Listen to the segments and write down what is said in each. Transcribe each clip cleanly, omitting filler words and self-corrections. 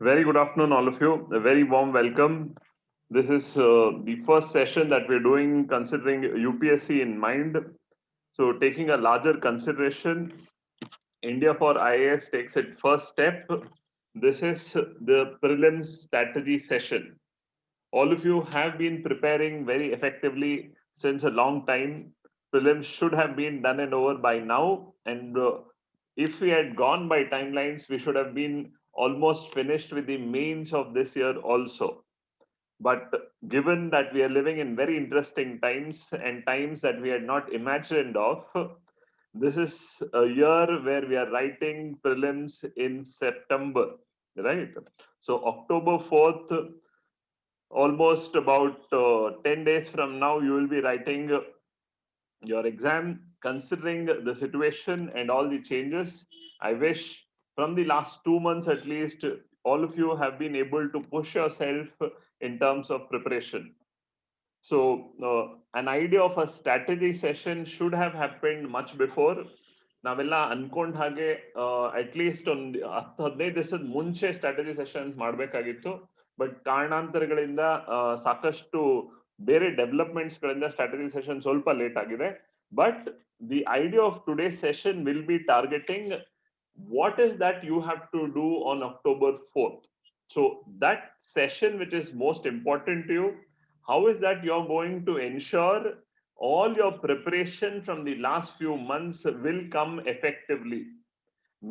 Very good afternoon, all of you. A very warm welcome. This is the first session that we're doing considering UPSC in mind. So, taking a larger consideration, India for IAS takes its first step. This is the prelims strategy session. All of you have been preparing very effectively since a long time. Prelims should have been done and over by now. And if we had gone by timelines, we should have been almost finished with the mains of this year also. But given that we are living in very interesting times and times that we had not imagined of, this is a year where we are writing prelims in September, right? So October 4th, almost about 10 days from now, you will be writing your exam. Considering the situation and all the changes, I wish from the last 2 months at least, all of you have been able to push yourself in terms of preparation. So, an idea of a strategy session should have happened much before. ನಾವೆಲ್ಲ ಅನ್ಕೊಂಡ್ ಹಾಗೆ at least ಒಂದು 10-15 ದಿವಸದ ಮುಂಚೆ strategy sessions ಮಾಡಬೇಕಾಗಿತ್ತು. But ಕಾರಣಾಂತರಗಳಿಂದ ಸಾಕಷ್ಟು ಬೇರೆ ಡೆವಲಪ್ಮೆಂಟ್ಸ್ ಗಳಿಂದ ಸ್ಟ್ರಾಟಜಿ ಸೆಷನ್ ಸ್ವಲ್ಪ ಲೇಟ್ ಆಗಿದೆ. But the idea of today session will be targeting what is that you have to do on October 4th. So that session which is most important to you, how is that you're going to ensure all your preparation from the last few months will come effectively.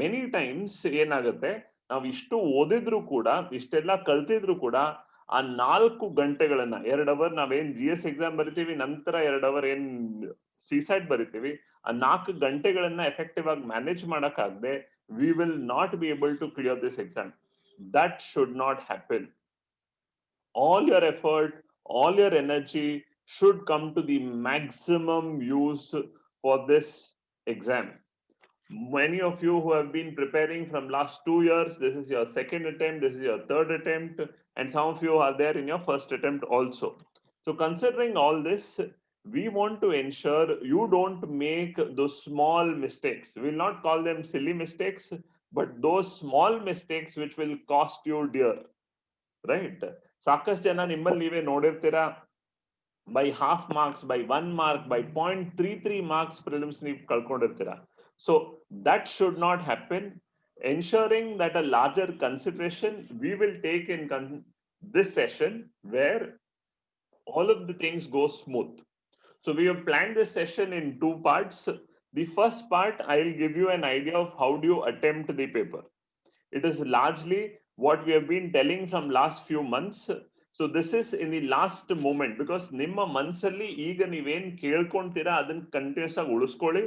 Many times ಏನಾಗುತ್ತೆ, ನಾವು ಇಷ್ಟು ಓದಿದ್ರು ಕೂಡ, ಇಷ್ಟೆಲ್ಲ ಕಲ್ತಿದ್ರು ಕೂಡ, ಆ 4 ಗಂಟೆಗಳನ್ನ 2 hour ನಾವೇನ್ GS exam ಬರಿತೀವಿ, ನಂತರ 2 ಅವರ್ ಏನ್ CSAT ಬರಿತೀವಿ, ಆ 4 ಗಂಟೆಗಳನ್ನ ಎಫೆಕ್ಟಿವ್ ಆಗಿ manage ಮಾಡಕ್ಕಾಗದೆ we will not be able to clear this exam. That should not happen. All your effort, all your energy should come to the maximum use for this exam. Many of you who have been preparing from last 2 years, this is your second attempt, this is your third attempt, and some of you are there in your first attempt also. So considering all this, we want to ensure you don't make those small mistakes. We will not call them silly mistakes, but those small mistakes which will cost you dear, right? ಸಾಕಷ್ಟು ಜನ ನಿಮ್ಮಲ್ಲಿ ನೀವೇ ನೋಡಿರ್ತೀರಾ, by half marks, by 1 mark, by 0.33 marks prelims ನೀವು ಕಳ್ಕೊಂಡಿರ್ತೀರಾ. So that should not happen. Ensuring that a larger consideration we will take in this session where all of the things go smooth. So we have planned this session in 2 parts. The first part, I'll give you an idea of how do you attempt the paper. It is largely what we have been telling from last few months. So this is in the last moment, because ನಿಮ್ಮ ಮನಸ್ಸಲ್ಲಿ ಈಗ ನೀವೇನ್ ಕೇಳ್ಕೊಂತೀರಾ ಅದನ್ನ continuous ಆಗಿ ಉಳಿಸ್ಕೊಳ್ಳಿ.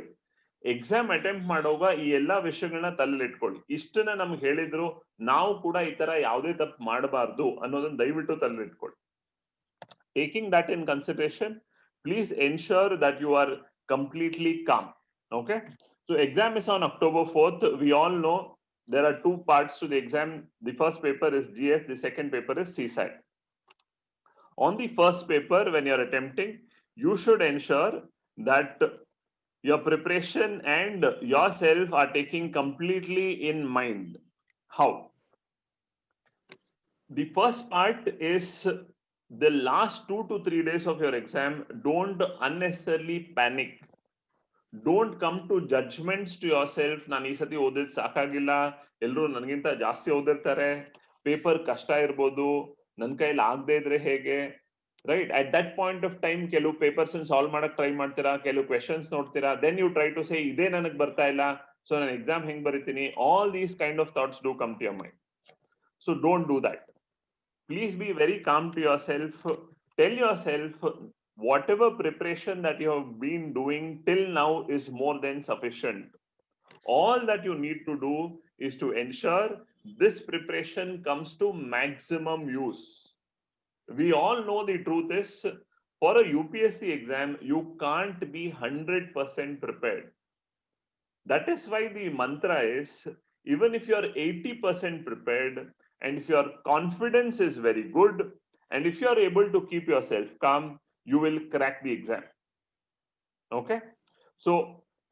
Exam attempt ಮಾಡೋವಾಗ ಈ ಎಲ್ಲಾ ವಿಷಯಗಳನ್ನ ತಲೆಲಿಟ್ಕೊಳ್ಳಿ. ಇಷ್ಟನ್ನ ನಮ್ಗೆ ಹೇಳಿದ್ರು, ನಾವು ಕೂಡ ಈ ತರ ಯಾವುದೇ ತಪ್ಪು ಮಾಡಬಾರ್ದು ಅನ್ನೋದನ್ನ ದಯವಿಟ್ಟು ತಲೆಲಿಟ್ಕೊಳ್ಳಿ. Taking that in consideration, please ensure that you are completely calm. Okay, so exam is on October 4th. We all know there are 2 parts to the exam. The first paper is GS, the second paper is CSAT. On the first paper, when you're attempting, you should ensure that your preparation and yourself are taking completely in mind. How? The first part is the last 2 to 3 days of your exam. Don't unnecessarily panic. Don't come to judgments to yourself. ನಾನು ಈ ಸತಿ ಓದಿದ್ ಸಾಕಾಗಿಲ್ಲ, ಎಲ್ಲರೂ ನನಗಿಂತ ಜಾಸ್ತಿ ಓದಿರ್ತಾರೆ, paper ಕಷ್ಟ ಇರ್ಬೋದು, ನನ್ನ ಕೈಲಿ ಆಗದೆ ಇದ್ರೆ ಹೇಗೆ, right? At that point of time ಕೆಲವು ಪೇಪರ್ಸ್ ಸಾಲ್ವ್ ಮಾಡಕ್ ಟ್ರೈ ಮಾಡ್ತೀರಾ, ಕೆಲವು ಕ್ವೆಶನ್ಸ್ ನೋಡ್ತೀರಾ, then you try to say ಇದೇ ನನಗೆ ಬರ್ತಾ ಇಲ್ಲ, ಸೊ ನಾನು ಎಕ್ಸಾಮ್ ಹೆಂಗ್ ಬರಿತೀನಿ. All these kind of thoughts do come to your mind. So don't do that. Please be very calm to yourself. Tell yourself whatever preparation that you have been doing till now is more than sufficient. All that you need to do is to ensure this preparation comes to maximum use. We all know the truth is, for a UPSC exam, you can't be 100% prepared. That is why the mantra is, even if you are 80% prepared, and if your confidence is very good, and if you are able to keep yourself calm, you will crack the exam. Okay? So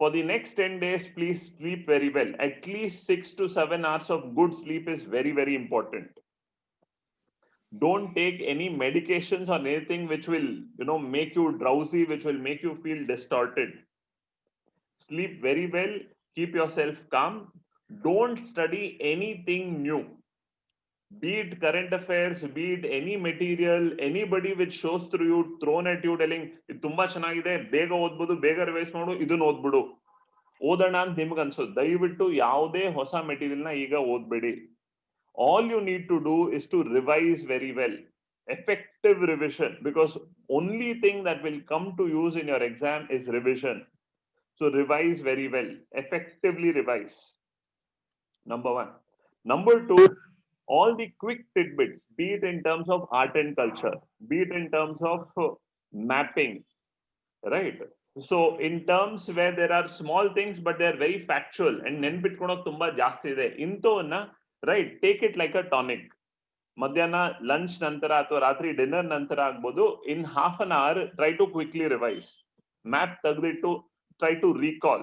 For the next 10 days, please sleep very well. At least 6 to 7 hours of good sleep is very, very important. Don't take any medications or anything which will, make you drowsy, which will make you feel distorted. Sleep very well, keep yourself calm. Don't study anything new. Be it current affairs, be it any material, anybody which shows through you, thrown at you, telling, ಇದು ತುಂಬಾ ಚೆನ್ನಾಗಿದೆ, ಬೇಗ ಓದ್ಬೋದು, ಬೇಗ revise ಮಾಡು, ಇದನ್ನ ಓದ್ಬಿಡು. ಓದೋಣ ಅಂತ ನಿಮ್ಗೆ ಅನ್ಸೋದು. ದಯವಿಟ್ಟು ಯಾವುದೇ ಹೊಸ ಮೆಟೀರಿಯಲ್ ನ ಈಗ ಓದ್ಬೇಡಿ. All you need to do is to revise very well. Effective revision, because only thing that will come to use in your exam is revision. So revise very well. Effectively revise. Number one. Number two, all the quick tidbits, be it in terms of art and culture, be it in terms of mapping, right? So in terms where there are small things but they are very factual and ನೆನ್ಪಿಟ್ಕೊಳಕ್ ತುಂಬಾ ಜಾಸ್ತಿ ಇದೆ, ಇಂಥವನ್ನ right, take it like a tonic. ಮಧ್ಯಾಹ್ನ lunch ನಂತರ ಅಥವಾ ರಾತ್ರಿ dinner ನಂತರ ಆಗ್ಬೋದು, in half an hour try to quickly revise. Map ತೆಗೆದಿಟ್ಟು try to recall.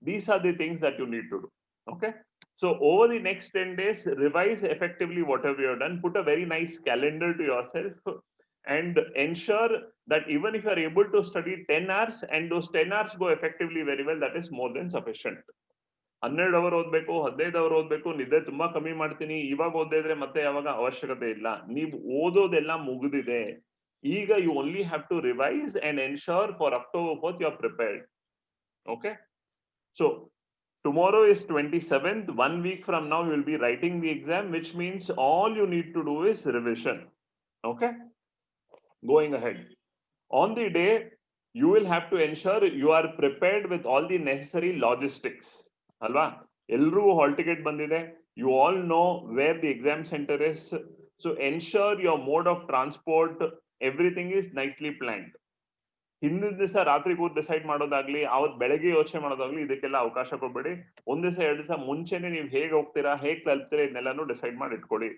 These are the things that you need to do. Okay, so over the next 10 days, revise effectively whatever you have done. Put a very nice calendar to yourself and ensure that even if you are able to study 10 hours and those 10 hours go effectively very well, that is more than sufficient. 12 hour ಓದ್ಬೇಕು, 15 hour ಓದ್ಬೇಕು, ನಿದ್ದೆ ತುಂಬಾ ಕಮ್ಮಿ ಮಾಡ್ತೀನಿ, ಇವಾಗ ಓದಿದ್ರೆ ಮತ್ತೆ ಯಾವಾಗ ಅವಶ್ಯಕತೆ ಇಲ್ಲ. ನೀವು ಓದೋದೆಲ್ಲ ಮುಗಿದಿದೆ. ಈಗ you only have to revise and ensure for October 4th you are prepared. Okay, so tomorrow is 27th. 1 week from now you will be writing the exam, which means all you need to do is revision. Okay, going ahead, on the day you will have to ensure you are prepared with all the necessary logistics. Alva, elru hall ticket bandide, you all know where the exam center is, so ensure your mode of transport, everything is nicely planned. ಹಿಂದಿನ ದಿವಸ ರಾತ್ರಿ ಕೂತ್ decide ಮಾಡೋದಾಗ್ಲಿ, ಅವತ್ ಬೆಳಗ್ಗೆ ಯೋಚನೆ ಮಾಡೋದಾಗ್ಲಿ, ಇದಕ್ಕೆಲ್ಲ ಅವಕಾಶ ಕೊಡ್ಬೇಡಿ. ಒಂದ್ ದಿವಸ 2 ದಿವಸ ಮುಂಚೆನೆ ನೀವು ಹೇಗೆ ಹೋಗ್ತೀರಾ, ಹೇಗೆ ತಲುಪ್ತೀರಾ, ಇದನ್ನೆಲ್ಲಾನು ಡಿಸೈಡ್ ಮಾಡಿ ಇಟ್ಕೊಳ್ಳಿ.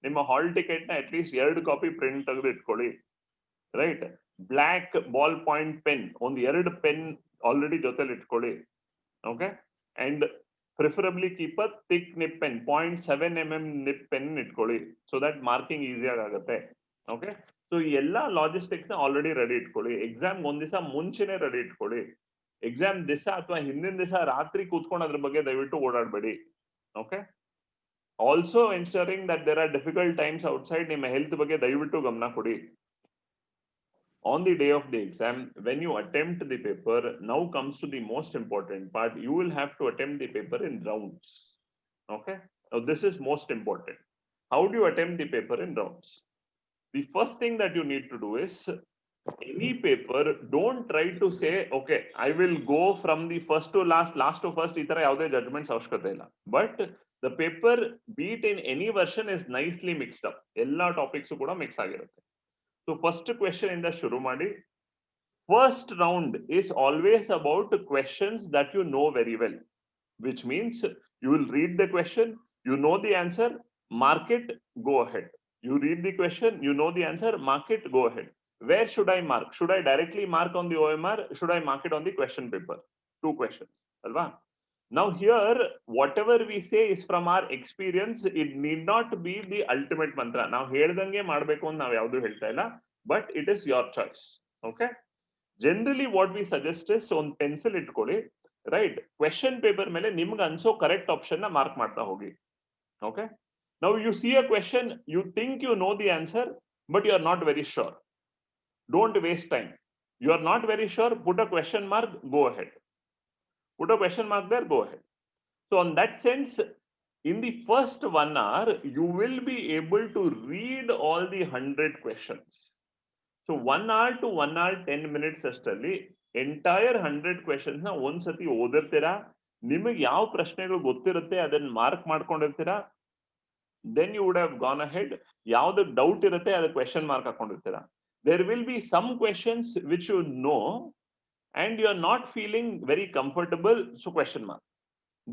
ನಿಮ್ಮ ಹಾಲ್ ಟಿಕೆಟ್ ನ ಅಟ್ ಲೀಸ್ಟ್ 2 ಕಾಪಿ ಪ್ರಿಂಟ್ ತೆಗೆದು ಇಟ್ಕೊಳ್ಳಿ. Right, black ball point pen ಒಂದ್ 2 ಪೆನ್ ಆಲ್ರೆಡಿ ಜೊತೆಲಿ ಇಟ್ಕೊಳ್ಳಿ. Okay, and preferably keep a thick nib pen, 0.7 mm nib pen ಇಟ್ಕೊಳ್ಳಿ, ಸೊ ದಟ್ ಮಾರ್ಕಿಂಗ್ ಈಸಿಯಾಗಿ ಆಗುತ್ತೆ. ಓಕೆ, ಸೊ ಈ ಎಲ್ಲಾ ಲಾಜಿಸ್ಟಿಕ್ಸ್ ನ ಆಲ್ರೆಡಿ ರೆಡಿ ಇಟ್ಕೊಳ್ಳಿ. ಎಕ್ಸಾಮ್ ಒಂದ್ ದಿವಸ ಮುಂಚೆನೆ ರೆಡಿ ಇಟ್ಕೊಳ್ಳಿ. ಎಕ್ಸಾಮ್ ದಿವಸ ಅಥವಾ ಹಿಂದಿನ ದಿವಸ ರಾತ್ರಿ ಕೂತ್ಕೊಂಡು ಅದ್ರ ಬಗ್ಗೆ ದಯವಿಟ್ಟು ಓಡಾಡಬೇಡಿ. Okay, also ensuring that there are difficult times outside, ನಿಮ್ಮ ಹೆಲ್ತ್ ಬಗ್ಗೆ ದಯವಿಟ್ಟು ಗಮನ ಕೊಡಿ. On the day of the exam, when you attempt the paper, now comes to the most important part. You will have to attempt the paper in rounds. Okay, now this is most important. How do you attempt the paper in rounds? The first thing that you need to do is, any paper, don't try to say, okay, I will go from the first to last, last to first. Itara yaude judgments avashyakate illa. But the paper, be it in any version, is nicely mixed up. Ella topics kuda mix agirutte. So first question in the shuru ಮಾಡಿ. First round is always about questions that you know very well, which means you will read the question, you know the answer, mark it, go ahead. You read the question, you know the answer, mark it, go ahead. Where should I mark? Should I directly mark on the OMR? Should I mark it on the question paper? 2 questions. Alva? Now here, whatever we say is from our experience. It need not be the ultimate mantra. Now ಹೇಳ್ದಂಗೆ ಮಾಡಬೇಕು ಅಂತ ನಾವು ಯಾವುದು ಹೇಳ್ತಾ ಇಲ್ಲ, but it is your choice. Okay, generally what we suggest is on pencil ಇಟ್ಕೊಳ್ಳಿ, right, question paper ಮೇಲೆ ನಿಮ್ಗೆ ಅನ್ಸೋ ಕರೆಕ್ಟ್ ಆಪ್ಷನ್ ನ ಮಾರ್ಕ್ ಮಾಡ್ತಾ ಹೋಗಿ. Okay, now you see a question, you think you know the answer but you are not very sure. Don't waste time. You are not very sure, put a question mark, go ahead. Put a question mark there, go ahead. So on that sense, in the first 1 hour, you will be able to read all the 100 questions. So 1 hour to 1 hour 10 minutes ಅಷ್ಟರಲ್ಲಿ entire 100 questions ನ ಒಂದ್ಸತಿ ಓದಿರ್ತೀರಾ. ನಿಮಗೆ ಯಾವ ಪ್ರಶ್ನೆಗಳು ಗೊತ್ತಿರುತ್ತೆ ಅದನ್ನ mark ಮಾಡ್ಕೊಂಡಿರ್ತೀರಾ. Then you would have gone ahead. ಯಾವ್ದು ಡೌಟ್ ಇರುತ್ತೆ ಅದಕ್ಕೆ question mark ಹಾಕೊಂಡಿರ್ತೀರಾ. There will be some questions which you know and you are not feeling very comfortable, so question mark.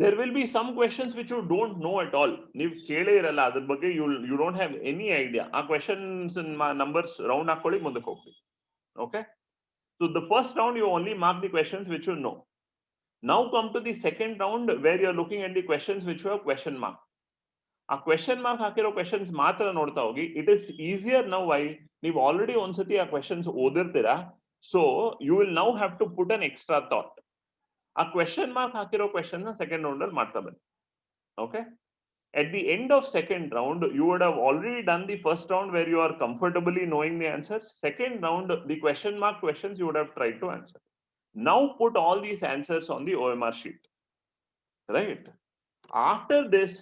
There will be some questions which you don't know at all. ನೀವು ಕೇಳೇ ಇರಲ್ಲ ಅದ್ರ ಬಗ್ಗೆ, you don't have any idea. ಆ questions numbers round ಹಾಕೊಳ್ಳಿ, ಮುಂದಕ್ಕೆ ಹೋಗ್ತೀವಿ. Okay, so the first round you only mark the questions which you know. Now come to the second round where you're looking at the questions which have question mark. A question mark ಹಾಕಿರೋ questions ಮಾತ್ರ ನೋಡ್ತಾ ಹೋಗಿ. It is easier now. Why? ನೀವು already ಒಂದ್ಸತಿ ಆ questions ಓದಿರ್ತೀರಾ. So you will now have to put an extra thought. A question mark ಹಾಕಿರೋ questions na second round ಅಲ್ಲಿ ಮಾಡ್ತಾ ಬನ್ನಿ. Okay? At the end of second round, you would have already done the first round where you are comfortably knowing the answers. Second round, the question mark questions you would have tried to answer. Now put all these answers on the OMR sheet. Right? After this,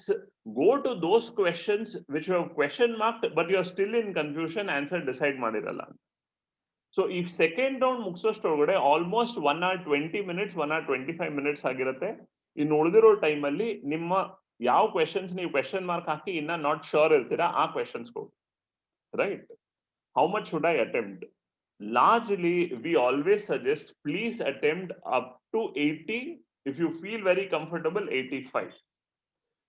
go to those questions which you have question marked, but you are still in confusion, answer decide madiralla. So if second round ಮುಗಿಸೋಷ್ಟೊಳಗಡೆ almost 1 hour 20 minutes, 1 hour 25 minutes ಆಗಿರುತ್ತೆ. ಇನ್ನು ಉಳಿದಿರೋ time ಅಲ್ಲಿ ನಿಮ್ಮ ಯಾವ questions ನೀವು question mark ಹಾಕಿ ಇನ್ನ not sure ಇರ್ತೀರಾ ಆ ಕ್ವೆಶನ್ಸ್ ಹೋಗಿ. Right? How much should I attempt? Largely, we always suggest please attempt up to 80. If you feel very comfortable, 85.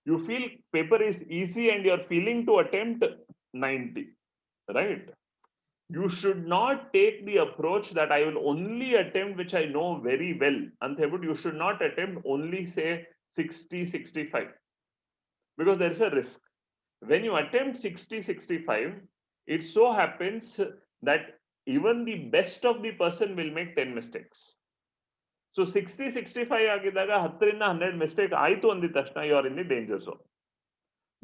You feel paper is easy and you're feeling to attempt 90, right? You should not take the approach that I will only attempt which I know very well. And you should not attempt only say 60, 65, because there is a risk. When you attempt 60, 65, it so happens that even the best of the person will make 10 mistakes. So 60, 65 ಆಗಿದ್ದಾಗ 10ರಿಂದ 100 mistake ಆಯ್ತು ಅಂದಿದ ತಕ್ಷಣ you are in the danger zone.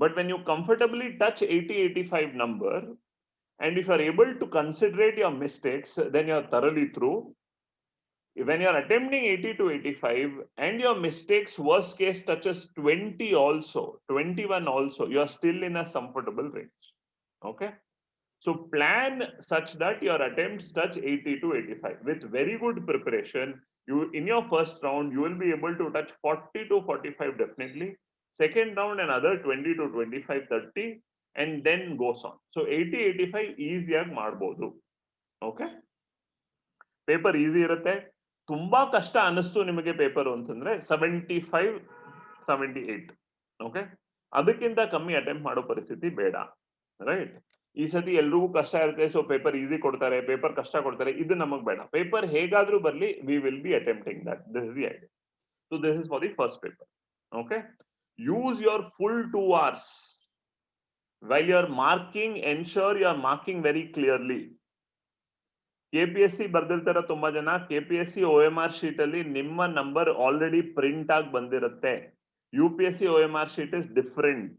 But when you comfortably touch 80, 85 number, and if you are able to considerate your mistakes, then you are thoroughly through. When you are attempting 80 to 85 and your mistakes worst case touches 20 also, 21 also, you are still in a comfortable range. Okay? So plan such that your attempts touch 80 to 85. With very good preparation, you in your first round, you will be able to touch 40 to 45 definitely. Second round, another 20 to 25, 30, and then goes on. So 80, 85 easier ಮಾಡ್ಬೋದು. Okay? Paper easy ಇರುತ್ತೆ. ತುಂಬಾ ಕಷ್ಟ ಅನಿಸ್ತು ನಿಮಗೆ paper ಅಂತಂದ್ರೆ 75, 78. Okay? ಅದಕ್ಕಿಂತ ಕಮ್ಮಿ attempt ಮಾಡೋ ಪರಿಸ್ಥಿತಿ ಬೇಡ. Right? ಈ ಸತಿ ಎಲ್ರಿಗೂ ಕಷ್ಟ ಇರುತ್ತೆ, ಸೊ ಪೇಪರ್ ಈಸಿ ಕೊಡ್ತಾರೆ, ಪೇಪರ್ ಕಷ್ಟ ಕೊಡ್ತಾರೆ, ಇದು ನಮಗ್ ಬೇಡ. ಪೇಪರ್ ಹೇಗಾದ್ರೂ ಬರ್ಲಿ, we will be attempting that. This is the idea. So this is for the first paper. Okay? Use your full 2 hours. While you are marking, ensure you are marking very clearly. KPSC ಬರ್ದಿರ್ತಾರ ತುಂಬಾ ಜನ, KPSC OMR sheet ಅಲ್ಲಿ ನಿಮ್ಮ number already print ಆಗಿ ಬಂದಿರುತ್ತೆ. UPSC OMR sheet is different.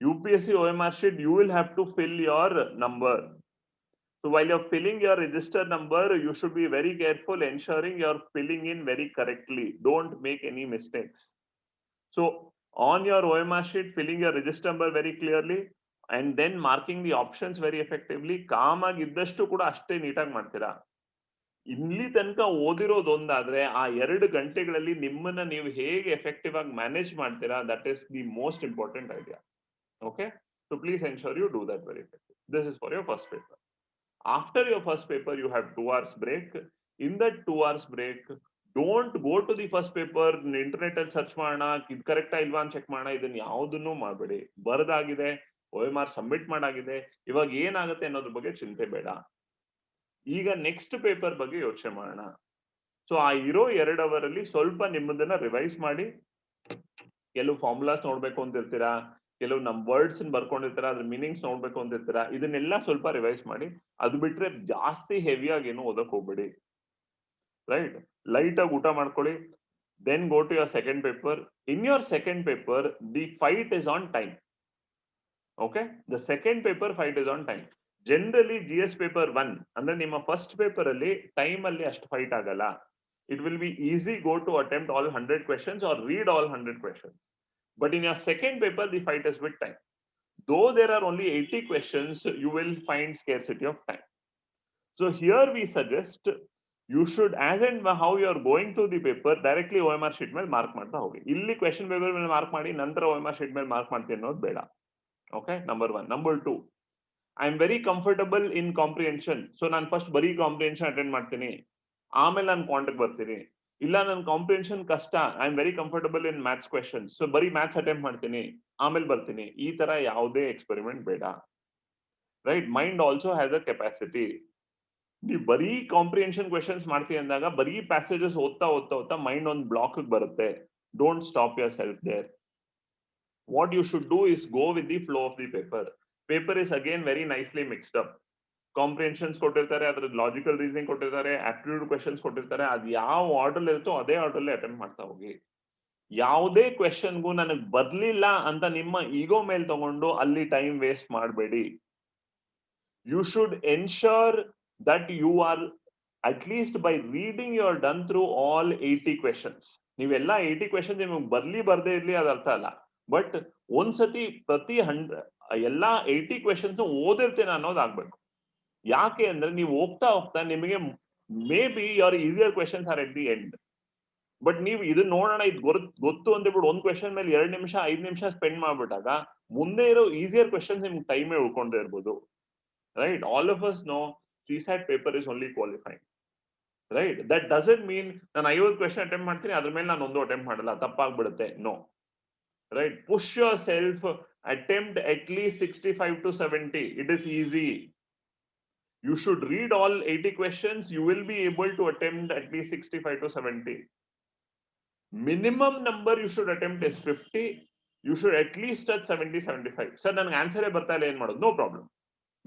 UPSC OMR sheet, you will have to fill your number. So while you're filling your register number, you should be very careful, ensuring you're filling in very correctly. Don't make any mistakes. So on your OMR sheet, filling your register number very clearly and then marking the options very effectively. Calm ಆಗಿ ಇದ್ದಷ್ಟು ಕೂಡ ಅಷ್ಟೇ ನೀಟಾಗಿ ಮಾಡ್ತೀರಾ. ಇಲ್ಲಿ ತನಕ ಓದಿರೋದೊಂದಾದ್ರೆ ಆ 2 ಗಂಟೆಗಳಲ್ಲಿ ನಿಮ್ಮನ್ನ ನೀವು ಹೇಗೆ ಎಫೆಕ್ಟಿವ್ ಆಗಿ ಮ್ಯಾನೇಜ್ ಮಾಡ್ತೀರಾ, that is the most important idea. Okay? So please ensure you do that very effectively. This is for your first paper. After your first paper, you have 2 hours break. In that 2 hours break, don't go to the first paper, internet ಅಲ್ಲಿ search ಮಾಡೋಣ, ಇದು ಕರೆಕ್ಟಾ ಇಲ್ವಾ ಅಂತ check ಮಾಡೋಣ, ಇದನ್ನ ಯಾವುದನ್ನು ಮಾಡಬೇಡಿ. ಬರದಾಗಿದೆ, OMR ಸಬ್ಮಿಟ್ ಮಾಡಾಗಿದೆ, ಇವಾಗ ಏನಾಗುತ್ತೆ ಅನ್ನೋದ್ರ ಬಗ್ಗೆ ಚಿಂತೆ ಬೇಡ. ಈಗ ನೆಕ್ಸ್ಟ್ ಪೇಪರ್ ಬಗ್ಗೆ ಯೋಚನೆ ಮಾಡೋಣ. ಸೊ ಆ ಇರೋ 2 ಅವರ್ ಅಲ್ಲಿ ಸ್ವಲ್ಪ ನಿಮ್ಮದನ್ನ ರಿವೈಸ್ ಮಾಡಿ, ಕೆಲವು ಫಾರ್ಮುಲಾಸ್ ನೋಡ್ಬೇಕು ಅಂತಿರ್ತೀರಾ, ಕೆಲವು ನಮ್ ವರ್ಡ್ಸ್ ಬರ್ಕೊಂಡಿರ್ತೀರಾ, ಅದ್ರ ಮೀನಿಂಗ್ಸ್ ನೋಡ್ಬೇಕು ಅಂತಿರ್ತೀರಾ, ಇದನ್ನೆಲ್ಲ ಸ್ವಲ್ಪ ರಿವೈಸ್ ಮಾಡಿ. ಅದು ಬಿಟ್ರೆ ಜಾಸ್ತಿ ಹೆವಿಯಾಗಿ ಏನು ಓದಕ್ ಹೋಗ್ಬೇಡಿ. ರೈಟ್? ಲೈಟ್ ಆಗಿ ಊಟ ಮಾಡ್ಕೊಳ್ಳಿ. Then go to your second paper. In your second paper, the fight is on time. Okay? The second paper fight is on time. Generally GS paper 1 ಅಂದ್ರೆ ನಿಮ್ಮ ಫಸ್ಟ್ ಪೇಪರ್ ಅಲ್ಲಿ ಟೈಮ್ ಅಲ್ಲಿ ಅಷ್ಟು fight ಆಗಲ್ಲ. It will be easy go to attempt all 100 questions or read all 100 questions. But in your second paper, the fight is with time. Though there are only 80 questions, you will find scarcity of time. So here we suggest you should, as and how you are going through the paper, directly OMR sheet ಮೇಲೆ mark ಮಾಡ್ತಾ ಹೋಗಿ. ಇಲ್ಲಿ question paper ಮೇಲೆ mark ಮಾಡಿ ನಂತರ OMR sheet ಮೇಲೆ mark ಮಾಡ್ತೀನಿ ಅನ್ನೋದು ಬೇಡ. Okay? Number 1. Number 2, I am very comfortable in comprehension. So ನಾನು ಫಸ್ಟ್ ಬರೀ ಕಾಂಪ್ರಿಹೆನ್ಷನ್ ಅಟೆಂಡ್ ಮಾಡ್ತೀನಿ, ಆಮೇಲೆ ನಾನು ಕ್ವಾಂಟಿಗೆ ಬರ್ತೀನಿ. ಇಲ್ಲ ನನ್ನ ಕಾಂಪ್ರಿಹೆನ್ಷನ್ ಕಷ್ಟ, I am very comfortable in maths questions, so ಬರೀ ಮ್ಯಾಥ್ಸ್ ಅಟೆಂಪ್ಟ್ ಮಾಡ್ತೀನಿ ಆಮೇಲೆ ಬರ್ತೀನಿ. ಈ ತರ ಯಾವುದೇ ಎಕ್ಸ್ಪೆರಿಮೆಂಟ್ ಬೇಡ. Right? Mind also has a capacity. ನೀವು ಬರೀ ಕಾಂಪ್ರಿಹೆನ್ಷನ್ ಕ್ವೆಶನ್ಸ್ ಮಾಡ್ತೀವಿ ಅಂದಾಗ ಬರೀ ಪ್ಯಾಸೇಜಸ್ ಓದ್ತಾ ಮೈಂಡ್ ಒಂದು ಬ್ಲಾಕ್ ಬರುತ್ತೆ. Don't stop yourself there. What you should do is go with the flow of the paper. Paper is again very nicely mixed up. Comprehensions ಕೊಟ್ಟಿರ್ತಾರೆ, ಅದ್ರ ಲಾಜಿಕಲ್ ರೀಸನಿಂಗ್ ಕೊಟ್ಟಿರ್ತಾರೆ, aptitude questions ಕೊಟ್ಟಿರ್ತಾರೆ. ಅದು ಯಾವ order ಇರುತ್ತೋ ಅದೇ order attempt ಮಾಡ್ತಾ ಹೋಗಿ. ಯಾವುದೇ ಕ್ವೆಶನ್ಗೂ ನನಗೆ ಬರ್ಲಿಲ್ಲ ಅಂತ ನಿಮ್ಮ ಈಗೋ ಮೇಲೆ ತಗೊಂಡು ಅಲ್ಲಿ ಟೈಮ್ ವೇಸ್ಟ್ ಮಾಡಬೇಡಿ. You should ensure that you are, at least by reading, you are done through all 80 questions. ನೀವೆಲ್ಲ 80 questions ನಿಮಗೆ ಬರ್ದೇ ಇರ್ಲಿ ಅದು ಅರ್ಥ ಅಲ್ಲ. ಬಟ್ ಒಂದ್ಸತಿ ಪ್ರತಿ ಎಲ್ಲಾ 80 questions ಓದಿರ್ತೇನೆ ಅನ್ನೋದು ಆಗ್ಬೇಕು. ಯಾಕೆ ಅಂದ್ರೆ ನೀವು ಹೋಗ್ತಾ ನಿಮಗೆ may be your easier questions are at the end. But ನೀವು ಇದು ನೋಡೋಣ, ಇದು ಗೊತ್ತು ಅಂತ ಬಿಟ್ಟು ಒಂದ್ ಕ್ವೆಶನ್ ಮೇಲೆ 2 ನಿಮಿಷ 5 ನಿಮಿಷ ಸ್ಪೆಂಡ್ ಮಾಡ್ಬಿಟ್ಟಾಗ ಮುಂದೆ ಇರೋ ಈಸಿಯರ್ ಕ್ವೆಶನ್ಸ್ ನಿಮ್ಗೆ ಟೈಮೇ ಉಳ್ಕೊಂಡೇ ಇರ್ಬೋದು. Right? All of us know CSAT paper is only qualifying. Right? That doesn't mean ನಾನು 50 question attempt ಮಾಡ್ತೀನಿ, ಅದ್ರ ಮೇಲೆ ನಾನು ಒಂದು attempt ಮಾಡಲ್ಲ, ತಪ್ಪಾಗ್ಬಿಡುತ್ತೆ. No. Right? Push yourself, attempt at least 65 to 70. It is easy. You should read all 80 questions. You will be able to attempt at least 65 to 70. Minimum number you should attempt is 50. You should at least touch 70, 75. Sir, ನನಗೆ ಆನ್ಸರೇ ಬರ್ತಾ ಇಲ್ಲ, ಏನ್ ಮಾಡೋದು? No problem.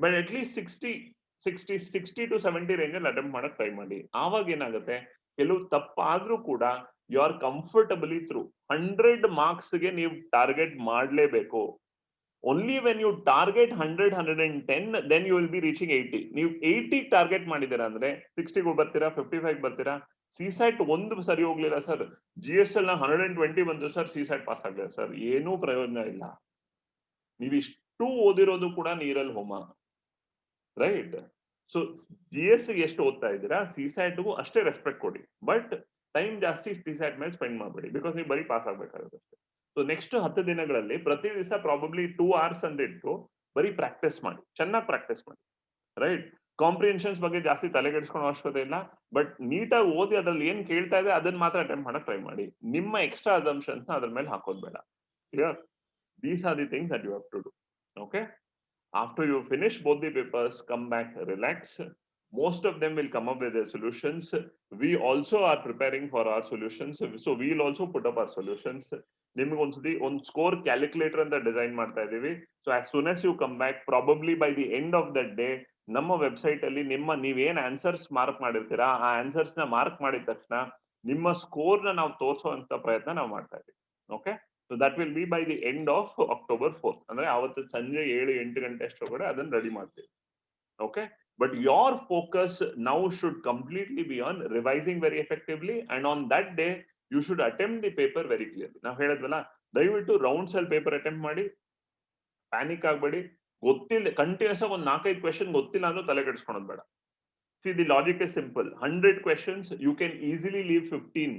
But at least 60 to 70 range ಅಲ್ಲಿ attempt ಮಾಡಕ್ try ಮಾಡಿ. ಆವಾಗ ಏನಾಗುತ್ತೆ, ಕೆಲವು ತಪ್ಪಾದ್ರೂ ಕೂಡ you are comfortably through. 100 marks ಗೆ ನೀವು ಟಾರ್ಗೆಟ್ ಮಾಡ್ಲೇಬೇಕು. Only when you target 100, 110, then you will be reaching 80. ನೀವು 80 ಟಾರ್ಗೆಟ್ ಮಾಡಿದ್ದೀರಾ ಅಂದ್ರೆ 60 ಬರ್ತೀರಾ, 55 ಬರ್ತೀರಾ. ಸಿಸ್ಯಾಟ್ ಒಂದು ಸರಿ ಹೋಗ್ಲಿಲ್ಲ ಸರ್, GSL ನ 120 ಬಂತು ಸರ್, ಸಿಸ್ಯಾಟ್ ಪಾಸ್ ಆಗಲಿಲ್ಲ ಸರ್, ಏನೂ ಪ್ರಯೋಜನ ಇಲ್ಲ. ನೀವು ಇಷ್ಟು ಓದಿರೋದು ಕೂಡ ನೀರಲ್ಲಿ ಹೋಮ. ರೈಟ್? ಸೊ GS ಎಷ್ಟು ಓದ್ತಾ ಇದ್ದೀರಾ, ಸಿಸ್ಯಾಟ್ಗೂ ಅಷ್ಟೇ ರೆಸ್ಪೆಕ್ಟ್ ಕೊಡಿ. ಬಟ್ ಟೈಮ್ ಜಾಸ್ತಿ ಸಿಸ್ಯಾಟ್ ಮೇಲೆ ಸ್ಪೆಂಡ್ ಮಾಡಬೇಡಿ, ಬಿಕಾಸ್ ನೀವು ಬರೀ ಪಾಸ್ ಆಗ್ಬೇಕಾಗುತ್ತೆ ಅಷ್ಟೇ. ಸೊ ನೆಕ್ಸ್ಟ್ 10 ದಿನಗಳಲ್ಲಿ ಪ್ರತಿ ದಿವಸ ಪ್ರಾಬಬ್ಲಿ 2 hours ಅಂದಿಟ್ಟು ಬರೀ ಪ್ರಾಕ್ಟೀಸ್ ಮಾಡಿ, ಚೆನ್ನಾಗಿ ಪ್ರಾಕ್ಟೀಸ್ ಮಾಡಿ. ರೈಟ್? ಕಾಂಪ್ರಿಹೆನ್ಷನ್ಸ್ ಬಗ್ಗೆ ಜಾಸ್ತಿ ತಲೆಗೆಡಿಸ್ಕೊಳ್ಳೋ ಅವಶ್ಯಕತೆ ಇಲ್ಲ. ಬಟ್ ನೀಟಾಗಿ ಓದಿ ಅದ್ರಲ್ಲಿ ಏನ್ ಕೇಳ್ತಾ ಇದೆ ಅದನ್ನ ಮಾತ್ರ ಅಟೆಂಪ್ಟ್ ಮಾಡಕ್ ಟ್ರೈ ಮಾಡಿ. ನಿಮ್ಮ ಎಕ್ಸ್ಟ್ರಾ ಅಸಂಪ್ಷನ್ಸ್ ನ ಅದ್ರ ಮೇಲೆ ಹಾಕೋದ್ ಬೇಡ. Clear? These are the things that you have to do. Okay? After you finish both the papers, come back, relax. Most of them will come up with their solutions. We also are preparing for our solutions. So we'll also put up our solutions. ನಿಮಗೆ ಒಂದ್ಸತಿ ಒಂದು score calculator ಅಂತ design ಮಾಡ್ತಾ ಇದೀವಿ. So as soon as you come back, probably by the end of that day, ನಮ್ಮ website ಅಲ್ಲಿ ನೀವೇನ್ answers mark ಮಾಡಿರ್ತೀರಾ, ಆ ಆನ್ಸರ್ಸ್ ನ ಮಾರ್ಕ್ ಮಾಡಿದ ತಕ್ಷಣ ನಿಮ್ಮ ಸ್ಕೋರ್ ನ ನಾವು ತೋರಿಸುವಂತ ಪ್ರಯತ್ನ ನಾವು ಮಾಡ್ತಾ ಇದೀವಿ. Okay? So that will be by the end of October 4th. ಅಂದ್ರೆ ಅವತ್ತು ಸಂಜೆ 7-8 ಗಂಟೆ ಅಷ್ಟೊಳಗಡೆ ಅದನ್ನ ರೆಡಿ ಮಾಡ್ತೀವಿ. Okay? But your focus now should completely be on revising very effectively, and on that day you should attempt the paper very clearly. ನಾವು ಹೇಳಿದ್ವಲ್ಲ, ದಯವಿಟ್ಟು rounds ಅಲ್ಲಿ paper attempt ಮಾಡಿ, ಪ್ಯಾನಿಕ್ ಆಗಬೇಡಿ. ಗೊತ್ತಿಲ್ಲ, ಕಂಟಿನ್ಯೂಸ್ ಆಗಿ ಒಂದು 4-5 ಕ್ವೆಶನ್ ಗೊತ್ತಿಲ್ಲ ಅಂದ್ರೆ ತಲೆ ಕೆಡಿಸ್ಕೊಳ್ಳೋದು ಬೇಡ. See, the logic is simple. 100 questions, you can easily leave 15.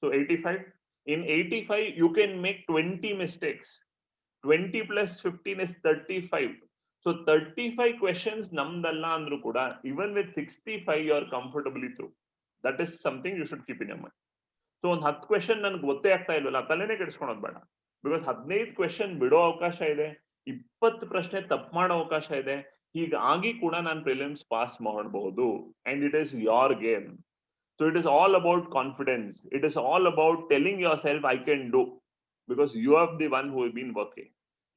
So 85. In 85, you can make 20 mistakes. 20 plus 15 is 35. So 35 questions namdalla andru kuda, even with 65, you are comfortably through. That is something you should keep in your mind. So on 10 question ನನಗೆ ಗೊತ್ತೇ ಆಗ್ತಾ ಇಲ್ವಲ್ಲ, ತಲೆನೇ ಕೆಡಿಸ್ಕೊಳ್ಳೋದು ಬೇಡ. Because 15 question ಬಿಡೋ ಅವಕಾಶ ಇದೆ, 20 ಪ್ರಶ್ನೆ ತಪ್ಪು ಮಾಡೋ ಅವಕಾಶ ಇದೆ. ಹೀಗಾಗಿ ಕೂಡ ನಾನು ಪ್ರಿಲಿಮ್ಸ್ ಪಾಸ್ ಮಾಡಬಹುದು. And it is your game. So it is all about confidence. It is all about telling yourself, I can do, because you are the one who have been working.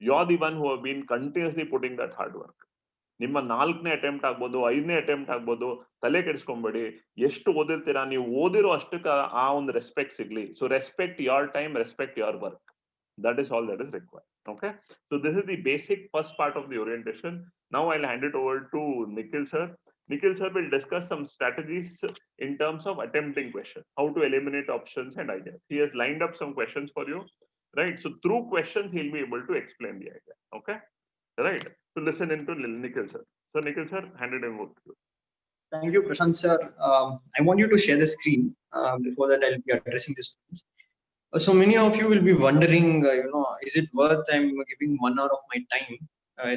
You are the one who have been continuously putting that hard work. ನಿಮ್ಮ 4ನೇ attempt ಆಗ್ಬೋದು, 5ನೇ attempt ಆಗ್ಬೋದು, ತಲೆ ಕೆಡಿಸ್ಕೊಂಬೇಡಿ. ಎಷ್ಟು ಓದಿರ್ತೀರಾ, ನೀವು ಓದಿರೋ ಅಷ್ಟಕ್ಕೆ ಆ ಒಂದು ರೆಸ್ಪೆಕ್ಟ್ ಸಿಗ್ಲಿ. So respect your time, respect your work. That is all that is required. Okay? So this is the basic first part of the orientation. Now I'll hand it over to Nikhil sir. Nikhil sir will discuss some strategies in terms of attempting question, how to eliminate options and ideas. He has lined up some questions for you, right? So through questions, he'll be able to explain the idea. Okay? Right? So listen into Nikhil sir. So Nikhil sir, hand it over to you. Thank you, Prashant sir. I want you to share the screen. Before that, I'll be addressing this. So many of you will be wondering, is it worth I'm giving 1 hour of my time,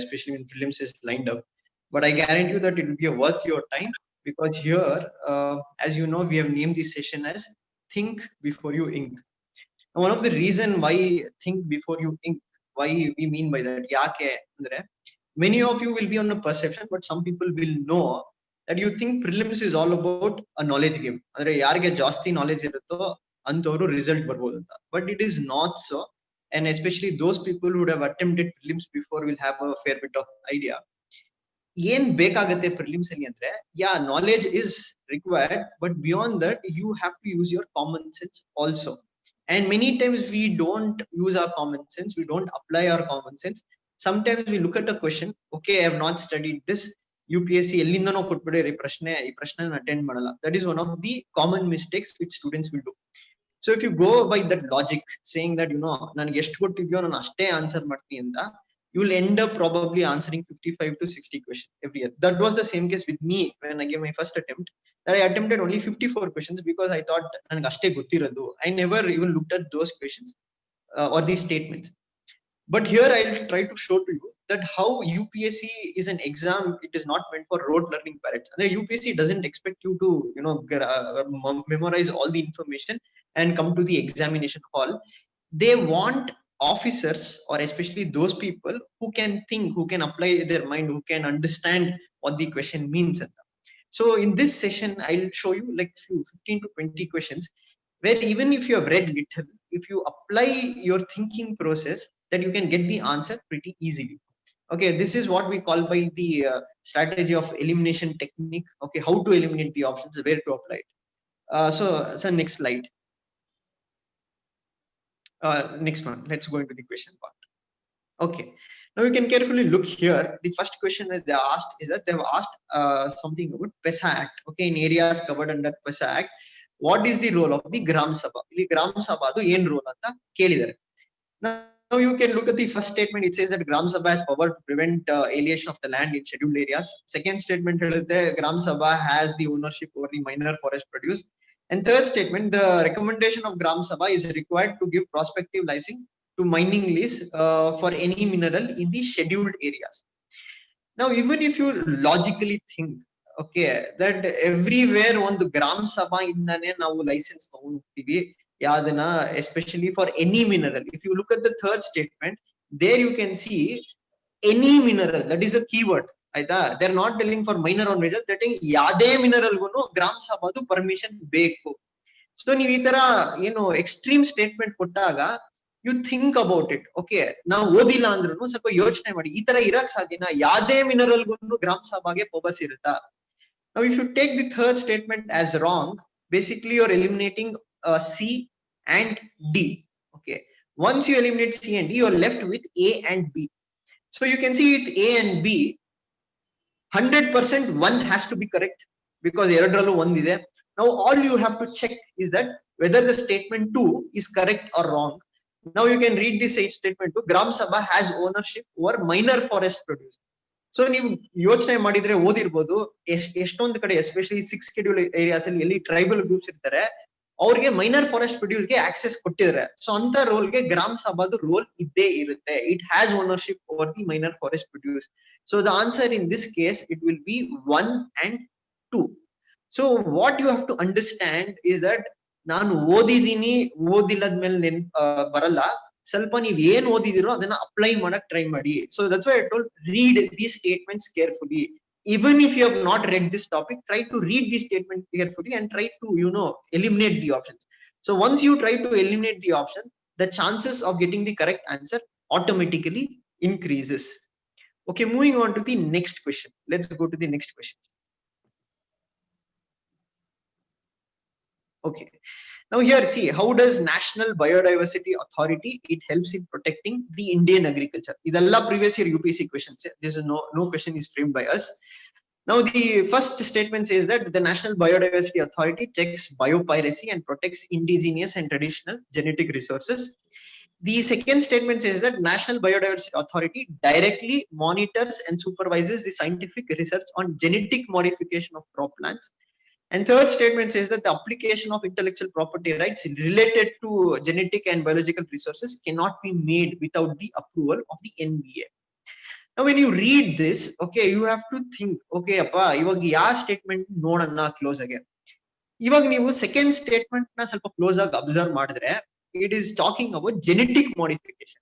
especially when prelims is lined up. But I guarantee you that it will be worth your time, because here, as you know, we have named this session as Think Before You Ink. Now, one of the reason why think before you ink, why we mean by that, many of you will be on a perception, but some people will know that you think prelims is all about a knowledge game. Andre yarige ಜಾಸ್ತಿ knowledge ಇರುತ್ತೋ ಅಂತವರು result ಬರ್ಬೋದು ಅಂತ. But it is not so, and especially those people who would have attempted prelims before will have a fair bit of idea. ಏನ್ ಬೇಕಾಗತ್ತೆ prelims ಅಲ್ಲಿ ಅಂದ್ರೆ, yeah knowledge is required, but beyond that you have to use your common sense also. And many times we don't use our common sense, we don't apply our common sense. Sometimes we look at a question, okay, I have not studied this, UPSC ಎಲ್ಲಿಂದನೋ ಕೊಟ್ಬಿಡಿ ಈ ಪ್ರಶ್ನೆ attend ಮಾಡಲ್ಲ. That is one of the common mistakes which students will do. So if you go by that logic, saying that ನನಗೆ ಎಷ್ಟು ಕೊಟ್ಟಿದ್ಯೋ ನಾನು ಅಷ್ಟೇ answer ಮಾಡ್ತೀನಿ ಅಂತ, you will end up probably answering 55 to 60 questions every year. That was the same case with me when I gave my first attempt, that I attempted only 54 questions because I thought ನನಗೆ ಅಷ್ಟೇ ಗೊತ್ತಿರೋದು. I never even looked at those questions or these statements. But here I'll try to show to you that how UPSC is an exam. It is not meant for rote learning parrots. And the UPSC doesn't expect you to memorize all the information and come to the examination hall. They want officers, or especially those people who can think, who can apply their mind, who can understand what the question means. So in this session I'll show you like 15 to 20 questions where even if you have read little, if you apply your thinking process, that you can get the answer pretty easily. Okay, this is what we call by the strategy of elimination technique. Okay, how to eliminate the options, where to apply it. So next slide. Next one, let's go into the question part. Okay, now you can carefully look here. The first question that they asked is that they have asked something about PESA Act. Okay, in areas covered under PESA Act, what is the role of the Gram Sabha? The Gram Sabha adu ಏನು role ಅಂತ ಕೇಳಿದ್ದಾರೆ. Now you can look at the first statement. It says that Gram Sabha has power to prevent alienation of the land in scheduled areas. Second statement, Gram Sabha has the ownership over the minor forest produce. And third statement, the recommendation of Gram Sabha is required to give prospective licensing to mining lease for any mineral in the scheduled areas. Now, even if you logically think, okay, that everywhere on the Gram Sabha indane ನಾವು license ತಗೊಂಡ್ತೀವಿ ಯಾವ್ದನ್ನ, especially for any mineral. If you look at the third statement, there you can see any mineral. That is the keyword. ಆಯ್ತಾ, they are not telling for minor on wages, that ಯಾವ್ದೇ ಮಿನರಲ್ಗೂ ಗ್ರಾಮ ಸಭಾದು permission ಬೇಕು. So ನೀವು ಈ ತರ ಏನು extreme statement ಕೊಟ್ಟಾಗ you think about it. Okay, ನಾವು ಓದಿಲ್ಲ ಅಂದ್ರೂ ಸ್ವಲ್ಪ ಯೋಚನೆ ಮಾಡಿ, ಈ ತರ ಇರಕ್ ಸಾಧ್ಯನಾ? ಯಾವ್ದೇ ಮಿನರಲ್ಗೂ ಗ್ರಾಮ ಸಭಾಗೆ ಪವರ್ಸ್ ಇರುತ್ತಾ? Now if you take the third statement as wrong, basically you're eliminating C and D. Okay, once you eliminate C and D, you're left with A and B. So you can see with A and B, 100% one has to be correct because ಎರಡರಲ್ಲೂ ಒಂದಿದೆ. Now all you have to check is that whether the statement 2 is correct or wrong. Now you can read this statement 2, Gram Sabha has ownership over minor forest produce. So ನೀವು ಯೋಚನೆ ಮಾಡಿದ್ರೆ ಓದಿರ್ಬೋದು, ಎಷ್ಟೊಂದು ಕಡೆ especially 6 schedule areas ಅಲ್ಲಿ ಎಲ್ಲಿ tribal groups ಇರ್ತಾರೆ, ಅವ್ರಿಗೆ minor forest ಪ್ರೊಡ್ಯೂಸ್ಗೆ ಆಕ್ಸೆಸ್ ಕೊಟ್ಟಿದ್ದಾರೆ. ಸೊ ಅಂತ ರೋಲ್ಗೆ ಗ್ರಾಮ ಸಭಾದು ರೋಲ್ ಇದ್ದೇ ಇರುತ್ತೆ. It has ownership over the minor forest produce. So the answer in this case it will be 1 and 2. So what you have to understand is that ನಾನು ಓದಿದೀನಿ, ಓದಿಲ್ಲದ್ಮೇಲೆ ಬರಲ್ಲ. ಸ್ವಲ್ಪ ನೀವ್ ಏನ್ ಓದಿದಿರೋ ಅದನ್ನ ಅಪ್ಲೈ ಮಾಡಕ್ ಟ್ರೈ ಮಾಡಿ. So that's why I told read these statements carefully. Even if you have not read this topic, try to read these statements carefully and try to eliminate the options. So once you try to eliminate the option, the chances of getting the correct answer automatically increases. Okay, moving on to the next question. Let's go to the next question. Okay, now here see, how does National Biodiversity Authority, it helps in protecting the Indian agriculture. Idella previous year UPSC questions. This is no question is framed by us. Now the first statement says that the National Biodiversity Authority checks biopiracy and protects indigenous and traditional genetic resources. The second statement says that National Biodiversity Authority directly monitors and supervises the scientific research on genetic modification of croplands. And third statement says that the application of intellectual property rights related to genetic and biological resources cannot be made without the approval of the NBA. Now when you read this, okay, you have to think, okay, appa iವಾಗ ಯಾವ statement ನೋಡೋಣ close ಆಗಿ. ಇವಾಗ ನೀವು second statement ನ ಸ್ವಲ್ಪ close ಆಗಿ observe ಮಾಡಿದ್ರೆ, it is talking about genetic modification.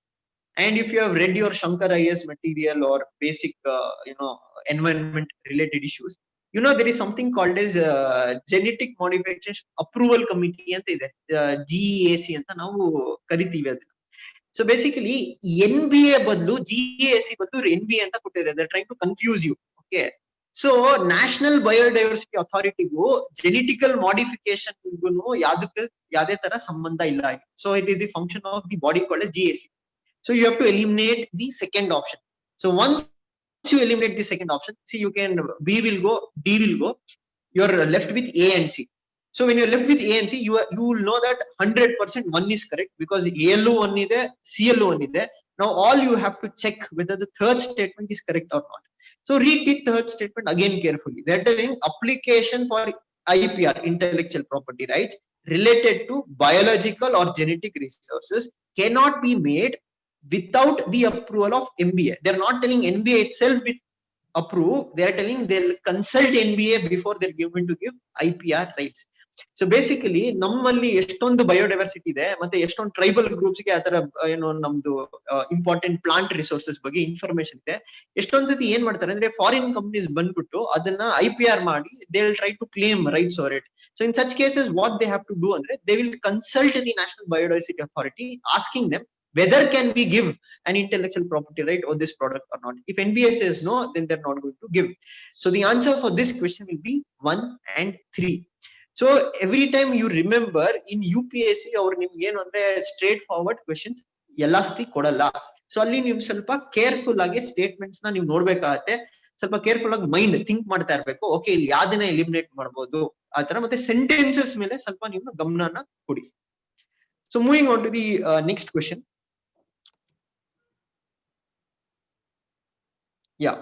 And if you have read your Shankar IAS material or basic environment related issues, there is something called as genetic modification approval committee ಅಂತ ಇದೆ, GEAC ಅಂತ ನಾವು ಕರಿತೀವಿ ಅದನ್ನ. So basically NBA ಬದಲು GEAC ಬದಲು NBA ಅಂತ ಕೊಟ್ಟಿದ್ದಾರೆ. They trying to confuse you. Okay, so national biodiversity ಅಥಾರಿಟಿಗೂ ಜೆನೆಟಿಕಲ್ ಮಾಡಿಫಿಕೇಶನ್ಗೂ ಯಾವ್ದೇ ತರ ಸಂಬಂಧ ಇಲ್ಲ. So it is the function of the body called as GAC. So you have to eliminate the second option. So once you eliminate the second option, see, you can, B will go, D will go, you are left with A and C. So when you're left with A and C, you will know that 100% one is correct because ALO one ide, CLO one ide. Now all you have to check whether the third statement is correct or not. So read the third statement again carefully. They're telling application for IPR, intellectual property rights, related to biological or genetic resources cannot be made without the approval of NBA. They're not telling NBA itself will approve. They're telling they'll consult NBA before they're given to give IPR rights. So basically ನಮ್ಮಲ್ಲಿ ಎಷ್ಟೊಂದು biodiversity ಇದೆ, ಮತ್ತೆ ಎಷ್ಟೊಂದು tribal groups ಗೆ ಆತರ ನಮ್ದು important plant resources ಬಗ್ಗೆ information ಇದೆ. ಎಷ್ಟೊಂದ್ ಸತಿ ಏನ್ ಮಾಡ್ತಾರೆ ಅಂದ್ರೆ ಫಾರಿನ್ ಕಂಪನೀಸ್ ಬಂದ್ಬಿಟ್ಟು ಅದನ್ನ IPR ಮಾಡಿ they will try to claim rights over it. So in such cases what they have to do andre they will consult the National Biodiversity Authority asking them whether can we give an intellectual property right on this product or not. If NBA says no, then they're not going to give. So the answer for this question will be 1 and 3. So every time you remember in UPSC ಅವರು ನಿಮ್ಗೆ ಏನು ಅಂದ್ರೆ straight forward questions ಎಲ್ಲಾ ಸತಿ ಕೊಡಲ್ಲ. So ಅಲ್ಲಿ ನೀವು ಸ್ವಲ್ಪ ಕೇರ್ಫುಲ್ ಆಗಿ ಸ್ಟೇಟ್ಮೆಂಟ್ಸ್ ನ ನೀವು ನೋಡ್ಬೇಕಾಗತ್ತೆ. ಸ್ವಲ್ಪ ಕೇರ್ಫುಲ್ ಆಗಿ ಮೈಂಡ್ ಥಿಂಕ್ ಮಾಡ್ತಾ ಇರ್ಬೇಕು. ಓಕೆ, ಇಲ್ಲಿ ಯಾವ್ದನ್ನ ಎಲಿಮಿನೇಟ್ ಮಾಡಬಹುದು ಆತರ. ಮತ್ತೆ ಸೆಂಟೆನ್ಸಸ್ ಮೇಲೆ ಸ್ವಲ್ಪ ನೀವು ಗಮನನ ಕೊಡಿ. So moving on to the next question. Yeah.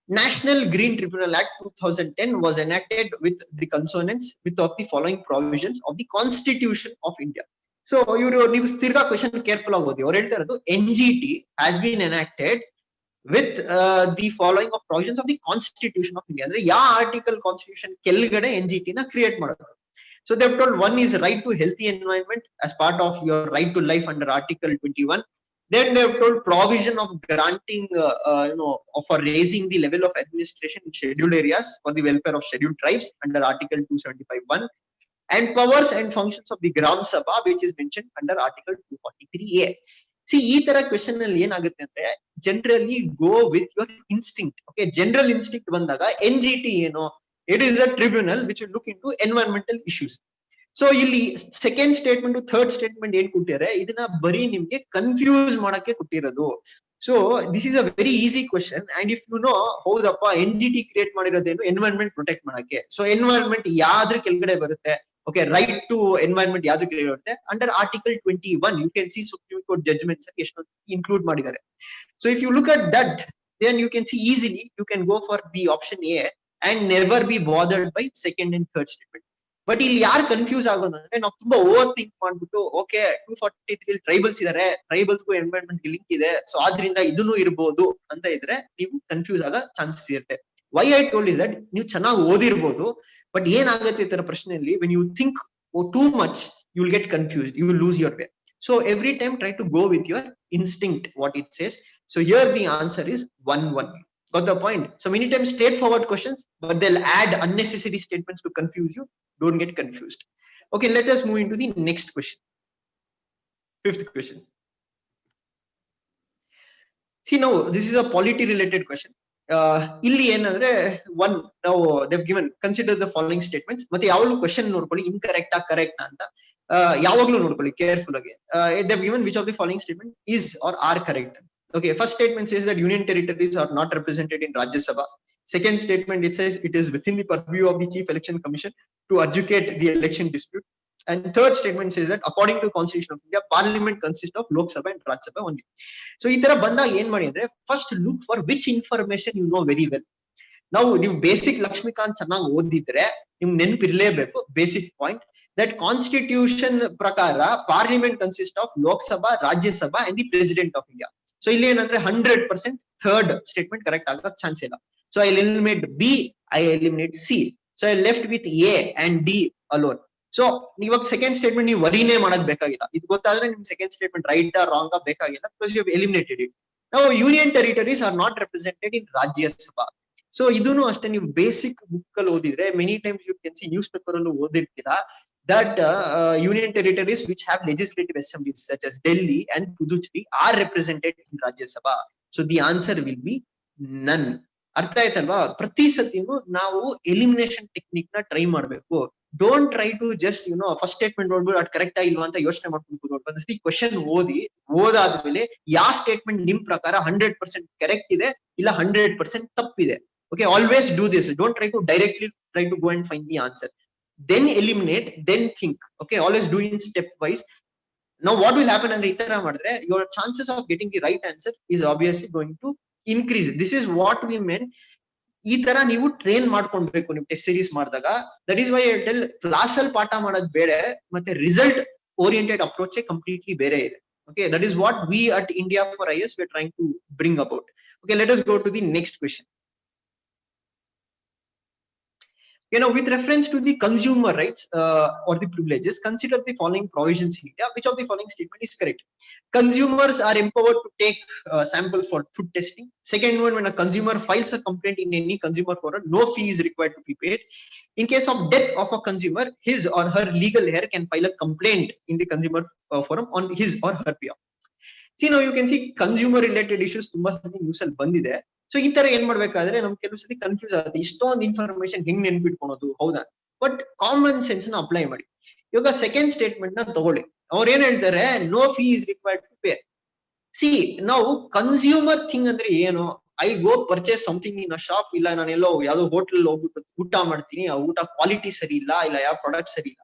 National Green Tribunal Act 2010 was enacted with the consonants with of the following provisions of the Constitution of India. So ನೀವು ತಿರ್ಗಾ ಕ್ವೆಶನ್ ಕೇರ್ಫುಲ್ ಆಗಿ ಓದಿ. ಅವ್ರು ಹೇಳ್ತಾ ಇರೋದು NGT has been enacted with the following of provisions of the Constitution of India. ಅಂದ್ರೆ ಯಾವ article constitution ಕೆಳಗಡೆ NGT ನ ಕ್ರಿಯೇಟ್ ಮಾಡೋದು. So they have told one is right to healthy environment as part of your right to life under Article 21. Then they have told provision of granting, for raising the level of administration in scheduled areas for the welfare of scheduled tribes under Article 275(1), and powers and functions of the Gram Sabha, which is mentioned under Article 243A. See, ಈ ತರ question ಅಲ್ಲಿ ಏನಾಗುತ್ತೆ ಅಂದ್ರೆ generally go with your instinct. Okay, general instinct ಬಂದಾಗ NGT ಏನು, it is a tribunal which will look into environmental issues. So ಇಲ್ಲಿ second statement third statement ಏನ್ ಕೊಟ್ಟಿದ್ದಾರೆ ಇದನ್ನ ಬರೀ ನಿಮ್ಗೆ ಕನ್ಫ್ಯೂಸ್ ಮಾಡಕ್ಕೆ ಕೊಟ್ಟಿರೋದು. So this is a very easy question. And if you know, ಹೌದಪ್ಪ NGT ಕ್ರಿಯೇಟ್ ಮಾಡಿರೋದೇನು ಎನ್ವೈರನ್ಮೆಂಟ್ ಪ್ರೊಟೆಕ್ಟ್ ಮಾಡಕ್ಕೆ. ಸೊ ಎನ್ವೈರನ್ಮೆಂಟ್ ಯಾವ್ದ್ರ ಕೆಳಗಡೆ ಬರುತ್ತೆ? ಓಕೆ, ರೈಟ್ ಟು ಎನ್ವೈರನ್ಮೆಂಟ್ ಯಾವ್ದು ಕೆಳಗಡೆ ಬರುತ್ತೆ? Under Article 21. You can see Supreme Court judgments ಎಷ್ಟೊಂದು ಇನ್ಕ್ಲೂಡ್ ಮಾಡಿದ್ದಾರೆ. So if you look at that, then you can see easily you can go for the option A and never be bothered by second and third statement. But ಇಲ್ಲಿ ಯಾರು confuse ಆಗೋದು ಅಂದ್ರೆ ನಾವು ತುಂಬಾ over think ಮಾಡ್ಬಿಟ್ಟು okay 243 tribals ಇದಾರೆ, ಟ್ರೈಬಲ್ಸ್ಗೂ environment link ಇದೆ, so ಆದ್ರಿಂದ ಇದನ್ನು ಇರ್ಬೋದು ಅಂತ ಇದ್ರೆ ನೀವು ಕನ್ಫ್ಯೂಸ್ ಆಗೋ ಚಾನ್ಸಸ್ ಇರುತ್ತೆ. Why I told is that ನೀವು ಚೆನ್ನಾಗಿ ಓದಿರ್ಬೋದು, ಬಟ್ ಏನಾಗುತ್ತೆ ಈ ತರ ಪ್ರಶ್ನೆಯಲ್ಲಿ when you think too much you will get confused, you will lose your way. So every time try to go with your instinct what it says. So here the answer is 1-1. Got the point? So many times straightforward questions, but they'll add unnecessary statements to confuse you. Don't get confused. Okay, let us move into the next question. Fifth question. See, now this is a polity related question. Illi ಏನಂದ್ರೆ one, now they've given consider the following statements. ಮತ್ತೆ ಯಾವಾಗಲೂ question ನೋಡ್ಕೊಳ್ಳಿ incorrect ಆ correct ಅಂತ ಯಾವಾಗಲೂ ನೋಡ್ಕೊಳ್ಳಿ careful ಆಗಿ. They've given which of the following statement is or are correct. Okay, first statement says that union territories are not represented in Rajya Sabha. Second statement, it says it is within the purview of the Chief Election Commission to adjudicate the election dispute. And third statement says that according to the Constitution of India, Parliament consists of Lok Sabha and Rajya Sabha only. So ಈ ತರ ಬಂದಾಗ ಏನ್ ಮಾಡಿ ಅಂದ್ರೆ first look for which information you know very well. ನಾವು ನೀವು basic Lakshmikant ಚೆನ್ನಾಗಿ ಓದಿದ್ರೆ ನಿಮ್ಗೆ ನೆನಪಿರ್ಲೇಬೇಕು ಬೇಸಿಕ್ ಪಾಯಿಂಟ್ that Constitution ಪ್ರಕಾರ Parliament consists of Lok Sabha, Rajya Sabha and the President of India. So ಇಲ್ಲಿ ಏನಂದ್ರೆ 100% ಥರ್ಡ್ ಸ್ಟೇಟ್ಮೆಂಟ್ ಕರೆಕ್ಟ್ ಆಗಕ್ಕೆ ಚಾನ್ಸ್ ಇಲ್ಲ. So I eliminate B, I eliminate C. So I left with A and D alone. So ಇವಾಗ second statement ನೀವು ವರಿನೇ ಮಾಡೋದ್ ಬೇಕಾಗಿಲ್ಲ. ಇದು ಗೊತ್ತಾದ್ರೆ ನಿಮ್ ಸೆಕೆಂಡ್ ಸ್ಟೇಟ್ಮೆಂಟ್ ರೈಟ್ ರಾಂಗ್ ಬೇಕಾಗಿಲ್ಲ, because you have eliminated it. ನಾವು union territories are not represented in Rajya Sabha. So ಇದನ್ನು ಅಷ್ಟೇ ನೀವು ಬೇಸಿಕ್ ಬುಕ್ ಅಲ್ಲಿ ಓದಿದ್ರೆ many times you can see newspaper ಅಲ್ಲೂ ಓದಿರ್ತೀರಾ that union territories which have legislative assemblies such as Delhi and Puducherry are represented in Rajya Sabha. So the answer will be none. ಅರ್ಥ ಆಯ್ತಲ್ವಾ? ಪ್ರತಿ ಸತಿನೂ ನಾವು elimination technique ನ try ಮಾಡ್ಬೇಕು. Don't try to just first statement ನೋಡ್ಬಿಟ್ಟು ಅದು correct ಆಗಿಲ್ವಾ ಅಂತ ಯೋಚನೆ ಮಾಡ್ಕೊಂಡು ಒಂದ್ಸತಿ ಕ್ವಶನ್ ಓದಾದ್ಮೇಲೆ ಯಾವ ಸ್ಟೇಟ್ಮೆಂಟ್ ನಿಮ್ ಪ್ರಕಾರ 100% ಕರೆಕ್ಟ್ ಇದೆ ಇಲ್ಲ 100% ತಪ್ಪಿದೆ. Okay, always do this. Don't try to directly try to go and find the answer. Then eliminate, then think. Okay, always do in step wise. Now what will happen ಅಂದ್ರೆ ಈ ತರ ಮಾಡಿದ್ರೆ your chances of getting the right answer is obviously going to increase. This is what we meant. ಈ ತರ ನೀವು train ಮಾಡ್ಕೊಳ್ಬೇಕು ನೀವು test series ಮಾಡಿದಾಗ. That is why I tell class ಅಲ್ಲಿ ಪಾಠ ಮಾಡೋದು ಬೇರೆ ಮತ್ತೆ ರಿಸಲ್ಟ್ ಓರಿಯೆಂಟೆಡ್ ಅಪ್ರೋಚ್ ಕಂಪ್ಲೀಟ್ಲಿ ಬೇರೆ ಇದೆ. Okay, that is what we at India for IAS we are trying to bring about. Okay, let us go to the next question. With reference to the consumer rights or the privileges, consider the following provisions in India. Which of the following statement is correct? Consumers are empowered to take samples for food testing. Second one, when a consumer files a complaint in any consumer forum, no fee is required to be paid. In case of death of a consumer, his or her legal heir can file a complaint in the consumer forum on his or her behalf. See, now you can see consumer related issues ತುಂಬಾ ಸತಿ news ಅಲ್ಲಿ ಬಂದಿದೆ. So ಈ ತರ ಏನ್ ಮಾಡ್ಬೇಕಾದ್ರೆ ನಮ್ಗೆ ಕೆಲವು ಸತಿ ಕನ್ಫ್ಯೂಸ್ ಆಗುತ್ತೆ, ಇಷ್ಟೊಂದು ಇನ್ಫಾರ್ಮೇಶನ್ ಹೆಂಗ್ ನೆನ್ಪಿಟ್ಕೊಳೋದು, ಹೌದಾ? ಬಟ್ ಕಾಮನ್ ಸೆನ್ಸ್ ನ ಅಪ್ಲೈ ಮಾಡಿ. ಇವಾಗ ಸೆಕೆಂಡ್ ಸ್ಟೇಟ್ಮೆಂಟ್ ನ ತಗೊಳ್ಳಿ. ಅವ್ರು ಏನ್ ಹೇಳ್ತಾರೆ, no fee is required to pay. See, ನಾವು ಕನ್ಸ್ಯೂಮರ್ ಥಿಂಗ್ ಅಂದ್ರೆ ಏನು? I go purchase something in a shop, ಇಲ್ಲ ನಾನು ಎಲ್ಲೋ ಯಾವ್ದೋ ಹೋಟೆಲ್ ಹೋಗ್ಬಿಟ್ಟು ಊಟ ಮಾಡ್ತೀನಿ, ಆ ಊಟ ಕ್ವಾಲಿಟಿ ಸರಿ ಇಲ್ಲ, ಇಲ್ಲ ಯಾವ ಪ್ರಾಡಕ್ಟ್ ಸರಿ ಇಲ್ಲ.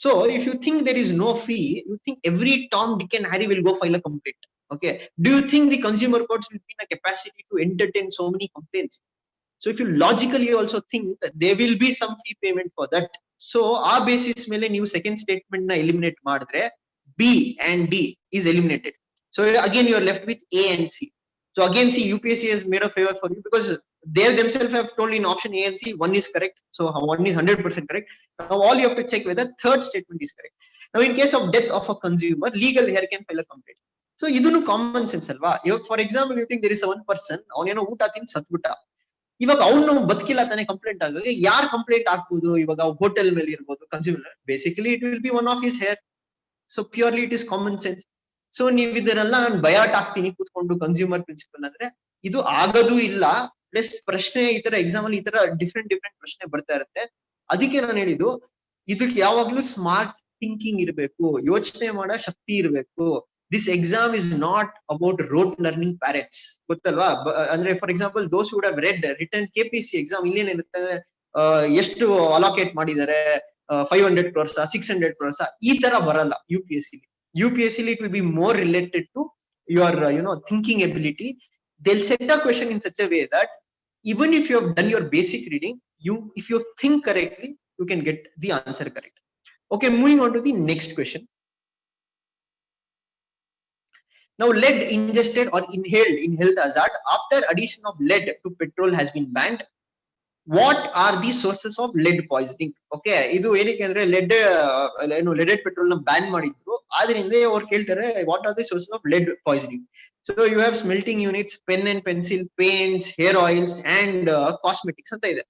So if you think there is no fee, you think every Tom, Dick and Harry will go file a complaint. Okay, do you think the consumer courts will be in a capacity to entertain so many complaints? So if you logically also think that there will be some fee payment for that, so our basis mele new second statement na eliminate madre, B and D is eliminated. So again you are left with A and C. So again, see, UPSC has made a favor for you because they themselves have told in option A and C, one is correct. So one is 100% correct. Now all you have to check whether third statement is correct. Now in case of death of a consumer, legal heir can file a complaint. So idunu common sense alva. For example, you think there is one person, avನೇನೋ ಊಟ ತಿಂದು ಸತ್ಬಿಟ್ಟ. ಇವಾಗ ಅವನು ಬದುಕಿಲ್ಲ ತಾನೇ complaint ಆಗೋದು. ಯಾರು complaint ಹಾಕ್ಬೋದು? ಇವಾಗ hotel ಮೇಲೆ ಇರ್ಬೋದು, consumer. Basically it will B one of his hair. So purely it is common sense. So ನೀವು ಇದನ್ನೆಲ್ಲ ನಾನು ಬಯಾಟ್ ಆಗ್ತೀನಿ ಕೂತ್ಕೊಂಡು ಕನ್ಸ್ಯೂಮರ್ ಪ್ರಿನ್ಸಿಪಲ್ ಅಂದ್ರೆ ಇದು ಆಗೋದು ಇಲ್ಲ. ಪ್ಲಸ್ ಪ್ರಶ್ನೆ ಈ ತರ ಎಕ್ಸಾಮ್ ಅಲ್ಲಿ ಈ ತರ ಡಿಫ್ರೆಂಟ್ ಪ್ರಶ್ನೆ ಬರ್ತಾ ಇರುತ್ತೆ. ಅದಕ್ಕೆ ನಾನು ಹೇಳಿದ್ದು, ಇದಕ್ಕೆ ಯಾವಾಗ್ಲೂ ಸ್ಮಾರ್ಟ್ ಥಿಂಕಿಂಗ್ ಇರಬೇಕು, ಯೋಚನೆ ಮಾಡೋ ಶಕ್ತಿ ಇರಬೇಕು. This exam is not about rote learning parents, ಗೊತ್ತಲ್ವಾ? ಅಂದ್ರೆ for example those would have read return KPC exam, ಇಲ್ಲೇನಿರುತ್ತೆ, ಎಷ್ಟು ಅಲೋಕೇಟ್ ಮಾಡಿದ್ದಾರೆ, 500 crores 600 crores, ಈ ತರ ಬರಲ್ಲ UPSC it will be more related to your thinking ability. They'll set a question in such a way that even if you have done your basic reading, if you think correctly, you can get the answer correct. Okay, moving on to the next question. Now, lead ingested or inhaled in health hazard after addition of lead to petrol has been banned. What are the sources of lead poisoning? Okay, ಇದು ಏನಕ್ಕೆ ಅಂದ್ರೆ leaded petrol ನ ban ಮಾಡಿದ್ರು. ಆದ್ರಿಂದ ಅವ್ರು ಕೇಳ್ತಾರೆ, what are the sources of lead poisoning? So you have smelting units, pen and pencil, paints, hair oils and cosmetics ಅಂತ ಇದೆ.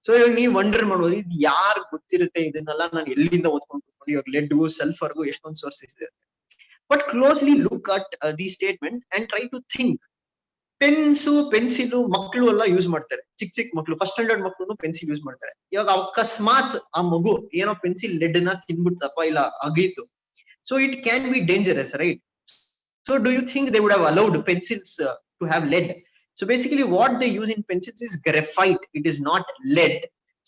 ಸೊ ಇವಾಗ ನೀವು ವಂಡರ್ ಮಾಡ್ಬೋದು, ಇದು ಯಾರು ಗೊತ್ತಿರುತ್ತೆ ಇದನ್ನೆಲ್ಲ, ನಾನು ಎಲ್ಲಿಂದ ಓದ್ಕೊಂಡು ಇವಾಗ ಲೆಡ್ಗೂ ಸಲ್ಫರ್ಗೂ ಎಷ್ಟೊಂದು ಸೋರ್ಸಸ್ ಇದೆ. But closely look at the statement and try to think. ಪೆನ್ಸು ಪೆನ್ಸಿಲ್ ಮಕ್ಕಳು ಎಲ್ಲ ಯೂಸ್ ಮಾಡ್ತಾರೆ, ಚಿಕ್ಕ ಮಕ್ಕಳು, ಫಸ್ಟ್ ಸ್ಟ್ಯಾಂಡರ್ಡ್ ಮಕ್ಕಳು ಪೆನ್ಸಿಲ್ ಯೂಸ್ ಮಾಡ್ತಾರೆ. ಇವಾಗ ಅಕಸ್ಮಾತ್ ಆ ಮಗು ಏನೋ ಪೆನ್ಸಿಲ್ ಲೆಡ್ ನ ತಿನ್ಬಿಡ್ತಪ್ಪ, ಇಲ್ಲ ಅಗೀತು, so it can be dangerous, right? So do you think they would have allowed pencils to have lead? So basically what they use in pencils is graphite, it is not lead.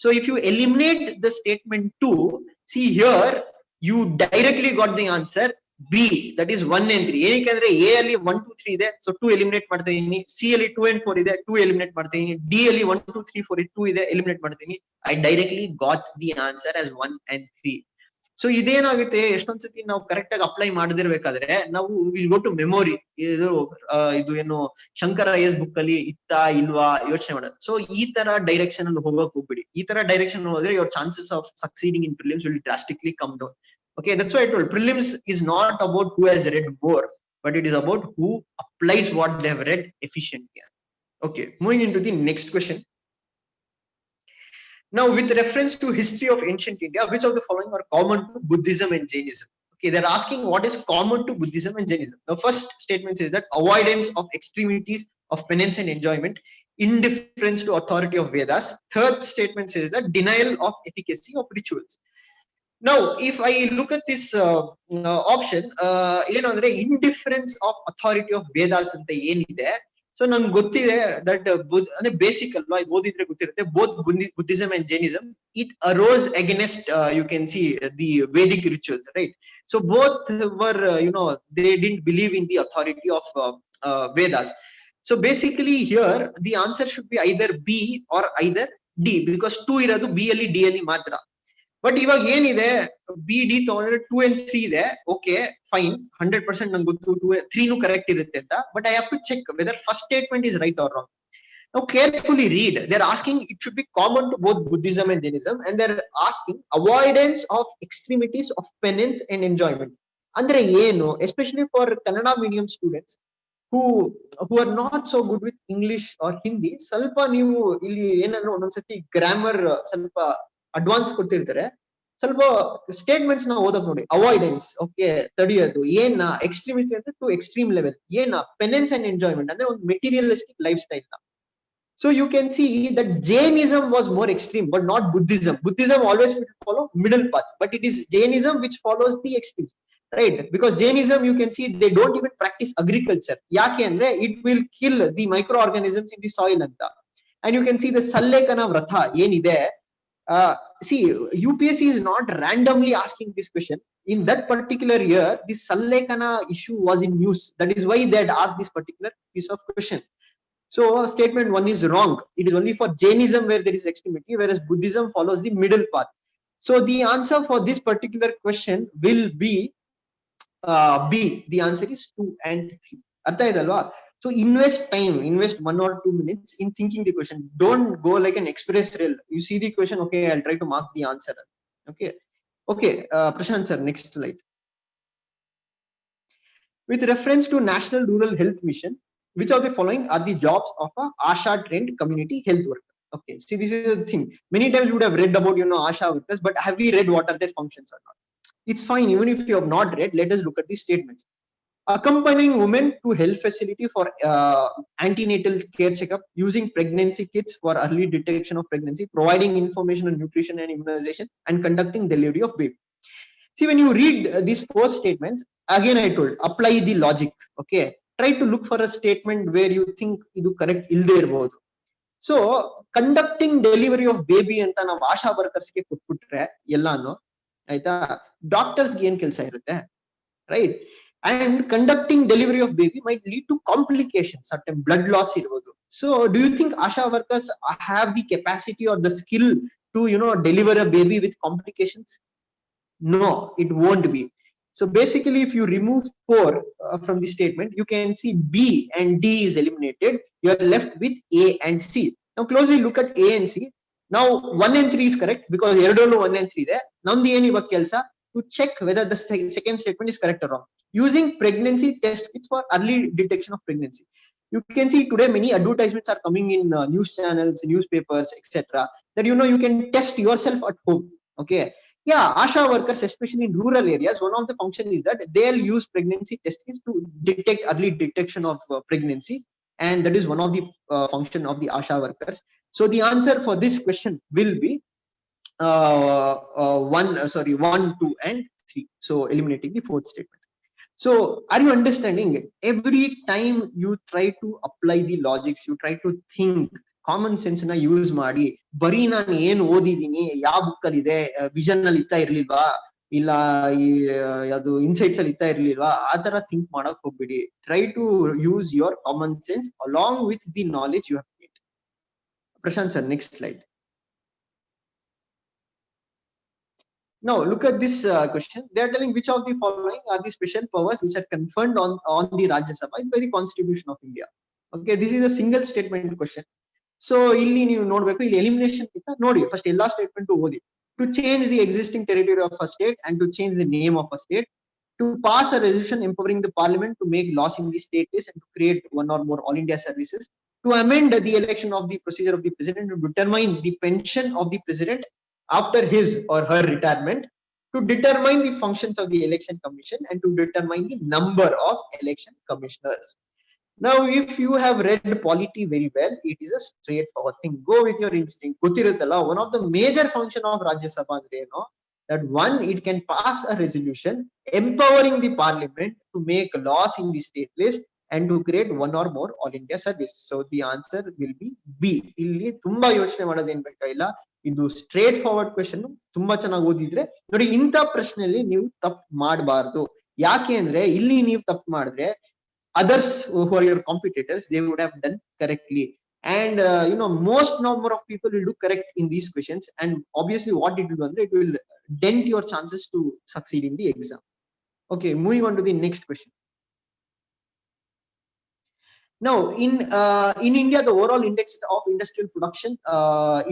So if you eliminate the statement 2, see here you directly got the answer B, that is 1 and 3. ಏನಕ್ಕೆ A ಅಲ್ಲಿ 1 2 3 ಇದೆ, so 2 eliminate ಮಾಡ್ತಾ ಇದೀನಿ. C ಅಲ್ಲಿ 2 and 4 ಇದೆ, 2 eliminate ಮಾಡ್ತಾ ಇದೀನಿ. D ಅಲ್ಲಿ 1 2 3 4 2 ಇದೆ, eliminate ಮಾಡ್ತಾ ಇದೀನಿ. I directly got the answer as 1 and 3. So ಇದೇನಾಗುತ್ತೆ, ಎಷ್ಟೊಂದ್ಸತಿ ನಾವು ಕರೆಕ್ಟ್ ಆಗಿ ಅಪ್ಲೈ ಮಾಡದಿರ್ಬೇಕಾದ್ರೆ ನಾವು ವಿಲ್ ಗೋ ಟು ಮೆಮೊರಿ. ಇದು ಏನು ಶಂಕರ್ IAS ಬುಕ್ ಅಲ್ಲಿ ಇತ್ತಾ ಇಲ್ವಾ ಯೋಚನೆ ಮಾಡೋದು. ಸೊ ಈ ತರ ಡೈರೆಕ್ಷನ್ ಅಲ್ಲಿ ಹೋಗಕ್ ಹೋಗ್ಬಿಡಿ. ಈ ತರ ಡೈರೆಕ್ಷನ್ ಹೋದ್ರೆ your chances of succeeding in prelims will drastically come down. Okay, that's why I told prelims is not about who has read more, but it is about who applies what they have read efficiently. Okay, moving into the next question. Now, with reference to history of ancient India, which of the following are common to Buddhism and Jainism? Okay, they're asking what is common to Buddhism and Jainism. The first statement says that avoidance of extremities of penance and enjoyment, indifference to authority of Vedas. Third statement says that denial of efficacy of rituals. Now, if I look at this option, ಏನಂದ್ರೆ indifference of authority of Vedas ಅಂತ ಏನಿದೆ, so ನಂಗೆ ಗೊತ್ತಿದೆ that ಅಂದ್ರೆ basic ಅಲ್ವಾ, ಇದು ಓದಿದ್ರೆ ಗೊತ್ತಿರುತ್ತೆ. Both Buddhism and Jainism, it arose against you can see the Vedic rituals, right? So both were they didn't believe in the authority of Vedas. So basically here the answer should be either B or either D, because 2 ಇರೋದು B ಅಲ್ಲಿ D ಅಲ್ಲಿ ಮಾತ್ರ. But ಇವಾಗ ಏನಿದೆ, B D ತಗೊಂಡ್ರೆ 2 and 3 ಇದೆ. Okay fine, 100% ನಂಗೆ ಗೊತ್ತು 2 3 ಕರೆಕ್ಟ್ ಇರುತ್ತೆ ಅಂತ. But I have to check whether first statement is right or wrong. Now carefully read. They're asking it should be common to both Buddhism and Jainism, and they're asking avoidance of extremities of penance and enjoyment. Andre ಏನು, especially for Kannada medium students who are not so good with English or Hindi, ಸ್ವಲ್ಪ ನೀವು ಇಲ್ಲಿ ಏನಂದ್ರೆ ಒಂದೊಂದ್ಸತಿ grammar ಸ್ವಲ್ಪ advance ಕೊಟ್ಟಿರ್ತಾರೆ. ಸ್ವಲ್ಪ statements ನ ಓದಕ್ ನೋಡಿ. ಅವಾಯ್ಡೆನ್ಸ್, ಓಕೆ, ತಡೆಯೋದು. ಏನ ಎಕ್ಸ್ಟ್ರೀಮಿಟಿ ಅಂದ್ರೆ ಟು ಎಕ್ಸ್ಟ್ರೀಮ್ ಲೆವೆಲ್. ಏನ ಪೆನೆನ್ಸ್ ಅಂಡ್ ಎಂಜಾಯ್ಮೆಂಟ್ ಅಂದ್ರೆ ಒಂದು ಮೆಟೀರಿಯಲಿಸ್ಟಿಕ್ ಲೈಫ್ ಸ್ಟೈಲ್ ನ. So you can see that Jainism was more extreme, but not Buddhism. Buddhism always follow middle path, but it is Jainism which follows the extremes, right? Because Jainism, you can see they don't even practice agriculture. Yake andre it will kill the microorganisms in the soil anta. And you can see the Sallekana Vratha yenide. See, UPSC is not randomly asking this question. In that particular year, this Sallekana issue was in news. That is why they had asked this particular piece of question. So statement 1 is wrong. It is only for Jainism where there is extremity, whereas Buddhism follows the middle path. So the answer for this particular question will be B. The answer is 2 and 3. Artha idalva? So invest time, invest 1 or 2 minutes in thinking the question. Don't go like an express rail. You see the question, okay, I'll try to mark the answer. Okay, Prashant sir, next slide. With reference to National Rural Health Mission, which of the following are the jobs of a ASHA trained community health worker? Okay, see, this is the thing. Many times you would have read about ASHA workers, but have we read what are their functions or not? It's fine, even if you have not read, let us look at these statements. Accompanying women to health facility for antenatal care checkup, using pregnancy kits for early detection of pregnancy, providing information on nutrition and immunization, and conducting delivery of baby. See, when you read these 4 statements, again I told, apply the logic. Okay, try to look for a statement where you think idu correct ilde irbodu. So conducting delivery of baby anta ನಾವು ಆಶಾ workers ಗೆ ಕೊಟ್ಬಿಟ್ರೆ ಎಲ್ಲಾನು ಆಯ್ತಾ, doctors ಗೆ ಏನ್ ಕೆಲಸ ಇರುತ್ತೆ, right? And conducting delivery of baby might lead to complications, certain blood loss irbodu. So do you think ASHA workers have the capacity or the skill to deliver a baby with complications? No, it won't be. So basically, if you remove 4 from the statement, you can see B and D is eliminated. You are left with A and C. Now closely look at A and C. Now 1 and 3 is correct because ಎರಡರಲ್ಲೂ 1 and 3 ಇದೆ. ನಮ್ದು ಏನು ಇವಾಗ ಕೆಲಸ, to check whether the second statement is correct or wrong. Using pregnancy test kits for early detection of pregnancy. You can see today many advertisements are coming in news channels, newspapers, etc. That you can test yourself at home. Okay. Yeah, ASHA workers, especially in rural areas, one of the function is that they'll use pregnancy test kits to detect early detection of pregnancy, and that is one of the function of the ASHA workers. So the answer for this question will be 1, 2, and 3. So eliminating the 4th statement. So are you understanding? Every time you try to apply the logics, you try to think, common sense ನ use ಮಾಡಿ, ಬರೀ ನಾನು ಏನ್ ಓದಿದೀನಿ, ಯಾವ book ಅಲ್ಲಿ ಇದೆ, vision ಅಲ್ಲಿ ಇತ್ತಾ ಇರ್ಲಿಲ್ವಾ, ಇಲ್ಲ ಅದು ಇನ್ಸೈಟ್ಸ್ ಅಲ್ಲಿ ಇತ್ತಾ ಇರ್ಲಿಲ್ವಾ, ಆ ತರ ಥಿಂಕ್ ಮಾಡಕ್ ಹೋಗ್ಬಿಡಿ. Try to use your common sense along with the knowledge you have got. Prashant sir, next slide. Now look at this question. They are telling which of the following are the special powers which are conferred on the Rajya Sabha by the Constitution of India. Okay, this is a single statement question. So ಇಲ್ಲಿ ನೀವು ನೋಡ್ಬೇಕು, ಇಲ್ಲಿ elimination ಇತ್ತ ನೋಡಿ. First ಎಲ್ಲಾ statement ಓದಿ. To change the existing territory of a state and to change the name of a state, to pass a resolution empowering the parliament to make laws in the state and to create one or more all India services, to amend the election of the procedure of the president, to determine the pension of the president after his or her retirement, to determine the functions of the election commission, and to determine the number of election commissioners. Now, if you have read polity very well, it is a straightforward thing. Go with your instinct. Gotiruttalla, one of the major function of Rajya Sabha andre ಏನು, that one, it can pass a resolution empowering the parliament to make laws in the state list and to create one or more all India service. So the answer will be B. ಇಲ್ಲಿ ತುಂಬಾ ಯೋಚನೆ ಮಾಡೋದೇನ್ ಬೇಕಾಗಿಲ್ಲ, ಇದು straight forward question. ತುಂಬಾ ಚೆನ್ನಾಗಿ ಓದಿದ್ರೆ ನೋಡಿ, ಇಂಥ ಪ್ರಶ್ನೆಯಲ್ಲಿ ನೀವು ತಪ್ಪು ಮಾಡಬಾರ್ದು. ಯಾಕೆ ಅಂದ್ರೆ ಇಲ್ಲಿ ನೀವು ತಪ್ಪು ಮಾಡಿದ್ರೆ others who are your competitors, they would have done correctly. And most number of people will do correct in these questions, and obviously what it will do, it will dent your chances to succeed in the exam. Okay, moving on to the next question. Now, in India, the overall index of industrial production,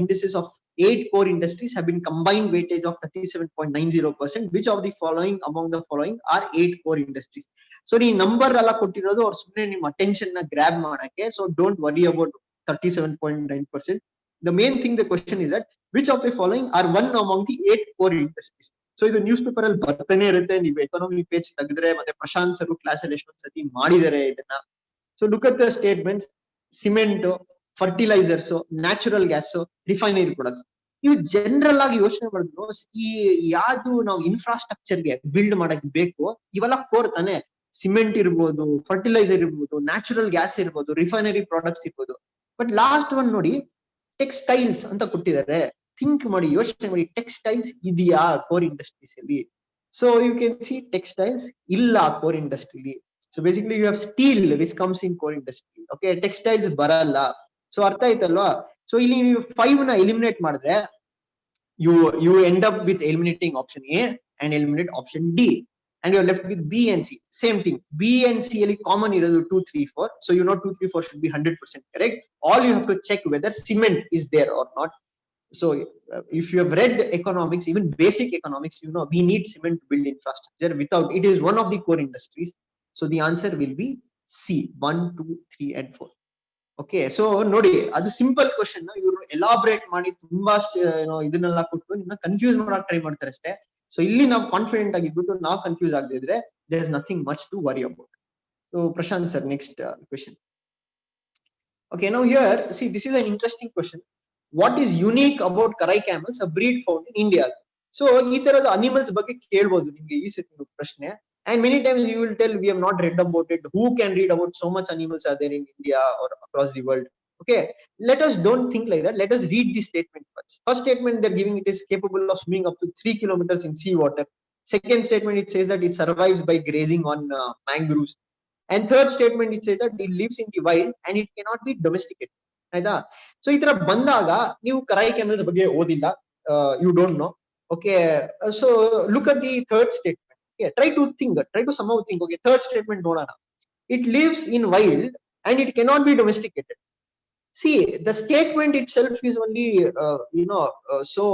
indices of 8 core industries have been combined weightage of 37.90%. Which of the following among the following are 8 core industries? So the number alla kottirodu or sumne nim attention na grab madake, so don't worry about 37.9%. The main thing, the question is that which of the following are one among the 8 core industries? So idu newspaper alli bartane irutte, ನೀವು economy page ತೆಗೆದ್ರೆ ಮತ್ತೆ Prashant sir class ಅಲ್ಲಿ ಎಷ್ಟೊಂದು ಸತಿ ಮಾಡಿದ್ದಾರೆ ಇದನ್ನ. So look at the statements: cement, fertilizers, natural gas, refinery products. ನೀವು general ಆಗಿ ಯೋಚನೆ ಮಾಡಿದ್ರು, ಈ ಯಾವ್ದು ನಾವು ಇನ್ಫ್ರಾಸ್ಟ್ರಕ್ಚರ್ ಗೆ ಬಿಲ್ಡ್ ಮಾಡಕ್ ಬೇಕು, ಇವೆಲ್ಲ ಕೋರ್ ತಾನೆ. ಸಿಮೆಂಟ್ ಇರ್ಬೋದು, ಫರ್ಟಿಲೈಸರ್ ಇರ್ಬೋದು, ನ್ಯಾಚುರಲ್ ಗ್ಯಾಸ್ ಇರ್ಬೋದು, ರಿಫೈನರಿ ಪ್ರಾಡಕ್ಟ್ಸ್ ಇರ್ಬೋದು. ಬಟ್ ಲಾಸ್ಟ್ ಒನ್ ನೋಡಿ, ಟೆಕ್ಸ್ಟೈಲ್ಸ್ ಅಂತ ಕೊಟ್ಟಿದ್ದಾರೆ. ಥಿಂಕ್ ಮಾಡಿ, ಯೋಚನೆ ಮಾಡಿ, ಟೆಕ್ಸ್ಟೈಲ್ಸ್ ಇದೆಯಾ ಕೋರ್ ಇಂಡಸ್ಟ್ರೀಸ್ ಅಲ್ಲಿ? So you can see textiles ಇಲ್ಲ ಕೋರ್ ಇಂಡಸ್ಟ್ರಿಲಿ. So basically you have steel which comes in core industry. Okay, textiles baralla. So artha aitalwa. So illi ನೀವು 5 na eliminate ಮಾಡಿದ್ರೆ you end up with eliminating option A and eliminate option D, and you are left with B and C. Same thing, B and C ali common irodu 2 3 4. So 2 3 4 should be 100% correct. All you have to check whether cement is there or not. So if you have read economics, even basic economics, we need cement to build infrastructure. Without it, is one of the core industries. So the answer will be C, 1 2 3 and 4. Okay, so nodi, adu simple question na iವರು elaborate ಮಾಡಿ ತುಂಬಾ ಇದನ್ನೆಲ್ಲ ಕೊಟ್ಟು ನಿಮ್ಮನ್ನ confuse ಮಾಡಕ್ಕೆ try ಮಾಡ್ತಾರೆ ಅಷ್ಟೇ. So ಇಲ್ಲಿ ನಾವು ಕಾನ್ಫಿಡೆಂಟ್ ಆಗಿದ್ಬಿಟ್ಟು ನಾವು ಕನ್ಫ್ಯೂಸ್ ಆಗದೆ ಇದ್ರೆ there is nothing much to worry about. So Prashant sir, next question. Okay, now here see, this is an interesting question. What is unique about Karai camels, a breed found in India? So ಈ ತರದ animals ಬಗ್ಗೆ ಕೇಳಬಹುದು ನಿಮಗೆ ಈ ಸತಿ ಪ್ರಶ್ನೆ. And many times you will tell, we have not read about it. Who can read about so much animals are there in India or across the world? Okay, let us don't think like that. Let us read the statement first. First statement they're giving, it is capable of swimming up to 3 kilometers in sea water. Second statement, it says that it survives by grazing on mangroves. And third statement, it says that it lives in the wild and it cannot be domesticated. ಆಯ್ತಾ? So ಈ ತರ ಬಂದಾಗ ನೀವು ಕರೈ ಕ್ಯಾಮೆಲ್ಸ್ ಬಗ್ಗೆ ಓದಿಲ್ಲ, you don't know. Okay, so look at the third statement. Yeah, try to somehow think. Okay, third statement nodana. It lives in wild and it cannot be domesticated. See, the statement itself is only so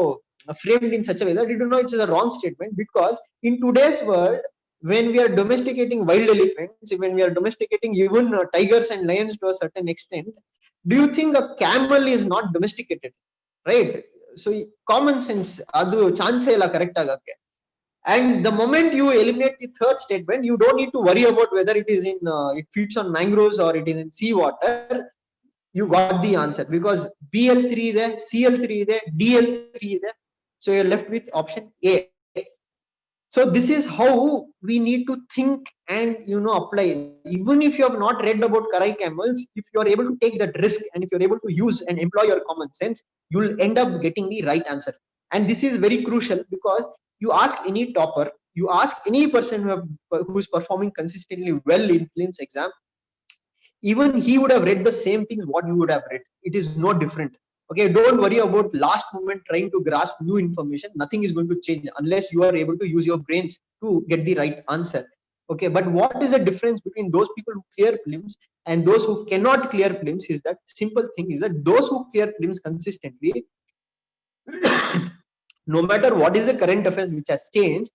framed in such a way that you know it's a wrong statement, because in today's world, when we are domesticating wild elephants, when we are domesticating even tigers and lions to a certain extent, do you think a camel is not domesticated? Right? So common sense, adu chance illa correct agake. And the moment you eliminate the third statement, you don't need to worry about whether it is in it feeds on mangroves or it is in sea water. You got the answer, because BL3 there, CL3 there, DL3 there. So you're left with option A. So this is how we need to think and apply. Even if you have not read about Karai camels, if you are able to take that risk and if you're able to use and employ your common sense, you'll end up getting the right answer. And this is very crucial, because you ask any topper, you ask any person who is performing consistently well in prelims exam, even he would have read the same things what you would have read. It is no different. Okay, don't worry about last moment trying to grasp new information. Nothing is going to change unless you are able to use your brains to get the right answer. Okay, but what is the difference between those people who clear prelims and those who cannot clear prelims? Is that simple thing is that those who clear prelims consistently, no matter what is the current affairs which has changed,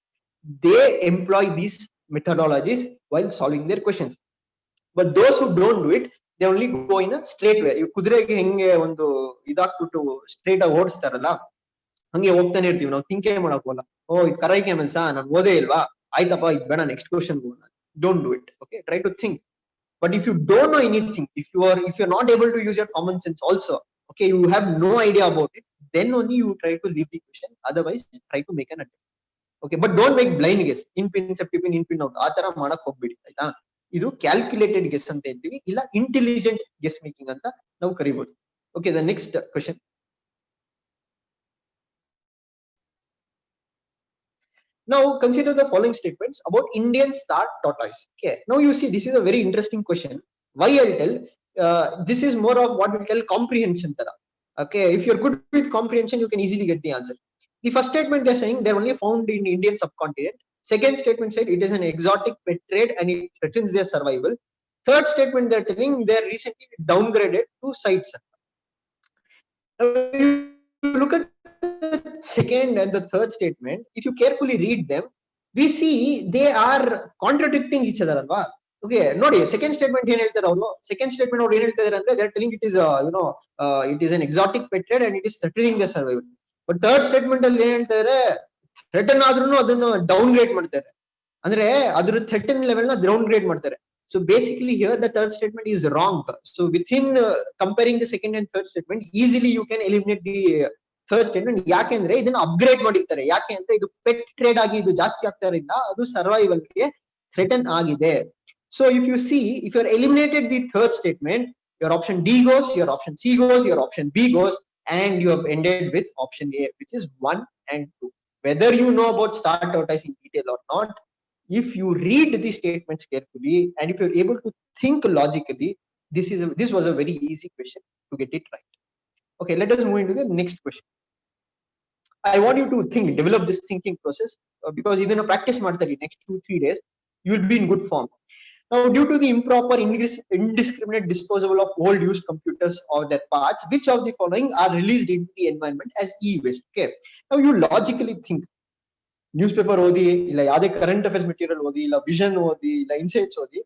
they employ these methodologies while solving their questions. But those who don't do it, they only go in a straight way. ಕುದುರೆಗೆ ಹೆಂಗೆ ಒಂದು ಇದಾಕ್ಬಿಟ್ಟು straight ಆಗಿ ಓಡಿಸ್ತಾರಲ್ಲ, ಹಂಗೆ ಹೋಗ್ತಾನೆ ಇರ್ತೀವಿ ನಾವು, ಥಿಂಕೇ ಮಾಡಕ್ ಹೋಗಲ್ಲ. ಓ ಇದು ಕರೈ ಕೆಮಲ್ಸಾ, ನಾನು ಓದೇ ಇಲ್ವಾ, ಆಯ್ತಪ್ಪ ಇದು ಬೇಡ, ನೆಕ್ಸ್ಟ್ ಕ್ವಶನ್ ಹೋಗೋಣ. Don't do it. Okay, try to think. But if you don't know anything, if you're not able to use your common sense also, okay, you have no idea about it, then only you try to leave the question. Otherwise, try to make an attempt. Okay, but don't make blind guess. In pin, septi pin, in pin out. ಆ ತರ ಮಾಡಕ್ ಹೋಗ್ಬೇಡಿ, ಆಯ್ತಾ? ಇದು calculated guess ಅಂತ ಹೇಳ್ತೀವಿ, ಇಲ್ಲ intelligent guess making ಅಂತ ನಾವು ಕರಿಬಹುದು. Okay, the next question. Now consider the following statements about Indian star tortoise. Okay, now you see this is a very interesting question. Why I'll tell, this is more of what we tell comprehension tara. Okay, if you're good with comprehension, you can easily get the answer. The first statement they're saying they're only found in Indian subcontinent. Second statement said it is an exotic pet trade and it threatens their survival. Third statement they're telling they're recently downgraded to sites. Now you look at the second and the third statement, if you carefully read them, we see they are contradicting each other alva. Okay, ನೋಡಿ second statement ಏನ್ ಹೇಳ್ತಾರೆ ಅವರು, second statement ಅವ್ರು ಏನ್ ಹೇಳ್ತಾರೆ ಅಂದ್ರೆ they are telling it is it is an exotic pet trade and it is threatening the survival. But third statement ಅಲ್ಲಿ ಏನ್ ಹೇಳ್ತಾರೆ, ಥ್ರೆಟನ್ ಆದ್ರೂ ಅದನ್ನ ಡೌನ್ ಗ್ರೇಡ್ ಮಾಡ್ತಾರೆ, ಅಂದ್ರೆ ಅದ್ರ ಥ್ರೆಟನ್ ಲೆವೆಲ್ ನ ಡೌನ್ ಗ್ರೇಡ್ ಮಾಡ್ತಾರೆ. So basically here the third statement is wrong. So within comparing the second and third statement, easily you can eliminate the third statement. ಯಾಕೆಂದ್ರೆ ಇದನ್ನ ಅಪ್ಗ್ರೇಡ್ ಮಾಡಿರ್ತಾರೆ, ಯಾಕೆ ಅಂದ್ರೆ ಇದು ಪೆಟ್ ಟ್ರೇಡ್ ಆಗಿ ಇದು ಜಾಸ್ತಿ ಆಗ್ತಾ ಇರೋದ್ರಿಂದ ಅದು ಸರ್ವೈವಲ್ ಗೆ ಥ್ರೆಟನ್ ಆಗಿದೆ. So if you see, if you are eliminated the third statement, your option D goes, your option C goes, your option B goes, and you have ended with option A, which is 1 and 2. Whether you know about star tortoise in detail or not, if you read the statements carefully and if you're able to think logically, this was a very easy question to get it right. Okay, let us move into the next question. I want you to think, develop this thinking process, because ಇದನ್ನ practice ಮಾಡ್ತಾರೆ next 2-3 days, you will be in good form. Now, due to the improper indiscriminate disposal of old used computers or their parts, which of the following are released into the environment as e-waste? Okay, now you logically think, news paper ಓದಿ, ಇಲ್ಲ ಯಾವುದೇ current affairs material ಓದಿ, ಇಲ್ಲ vision ಓದಿ, ಇಲ್ಲ insights ಓದಿ,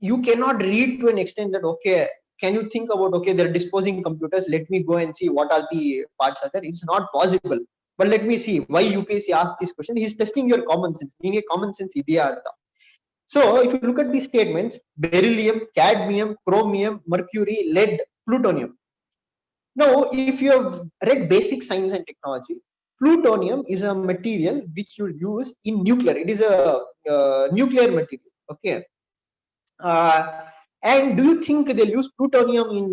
you cannot read to an extent that okay, can you think about, okay, they're disposing computers, let me go and see what are the parts are there. It's not possible. But let me see why UPSC asked this question. He is testing your common sense. Ninge common sense idea anta. So if you look at these statements, beryllium, cadmium, chromium, mercury, lead, plutonium. Now if you have read basic science and technology, plutonium is a material which you use in nuclear. It is a nuclear material. Okay. And do you think they'll use plutonium in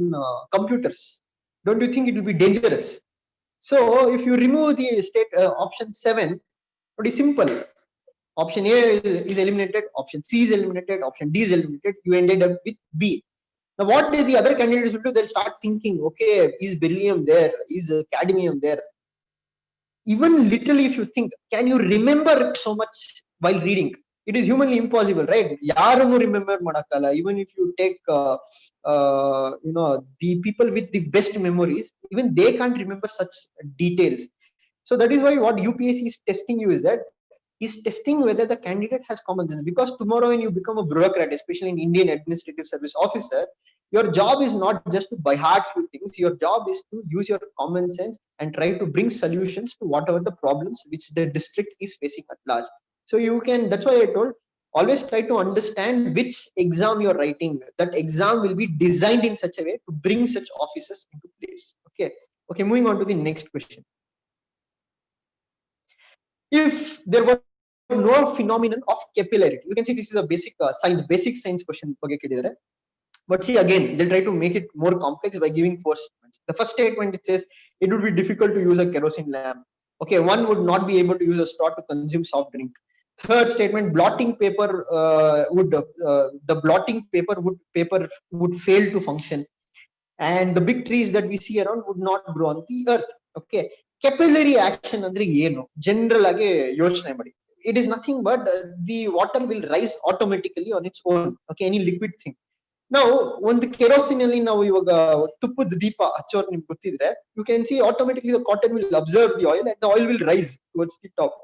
computers? Don't you think it will be dangerous? So if you remove the state option 7, pretty simple. Option A is eliminated, option C is eliminated, option D is eliminated. You ended up with B. Now what the other candidates will do? They'll start thinking, okay, is beryllium there? Is cadmium there? Even literally, if you think, can you remember so much while reading? It is humanly impossible, right? Yaranu remember madakala. Even if you take the people with the best memories, even they can't remember such details. So that is why what UPSC is testing you is testing whether the candidate has common sense. Because tomorrow when you become a bureaucrat, especially in Indian Administrative Service officer, your job is not just to by heart few things. Your job is to use your common sense and try to bring solutions to whatever the problems which the district is facing at large. So you can, that's why I told, always try to understand which exam you're writing. That exam will be designed in such a way to bring such officers into place. Okay, moving on to the next question. If there were no phenomenon of capillarity, you can see this is a basic science question. But see, again, they'll try to make it more complex by giving 4 statements. The first statement, it says it would be difficult to use a kerosene lamp. Okay, one would not be able to use a straw to consume soft drink. Third statement, blotting paper would fail to function, and the big trees that we see around would not grow on the earth. Okay, capillary action andre ಏನು general ಆಗಿ ಯೋಚನೆ ಮಾಡಿ. It is nothing but the water will rise automatically on its own. Okay, any liquid thing. Now ಒಂದು kerosene ಅಲ್ಲಿ ನಾವು ಇವಾಗ ತುಪ್ಪದ ದೀಪ ಹಚ್ಚೋರು ನಿಮ್ಗೆ ಗೊತ್ತಿದ್ರೆ, you can see automatically the cotton will absorb the oil and the oil will rise towards the top.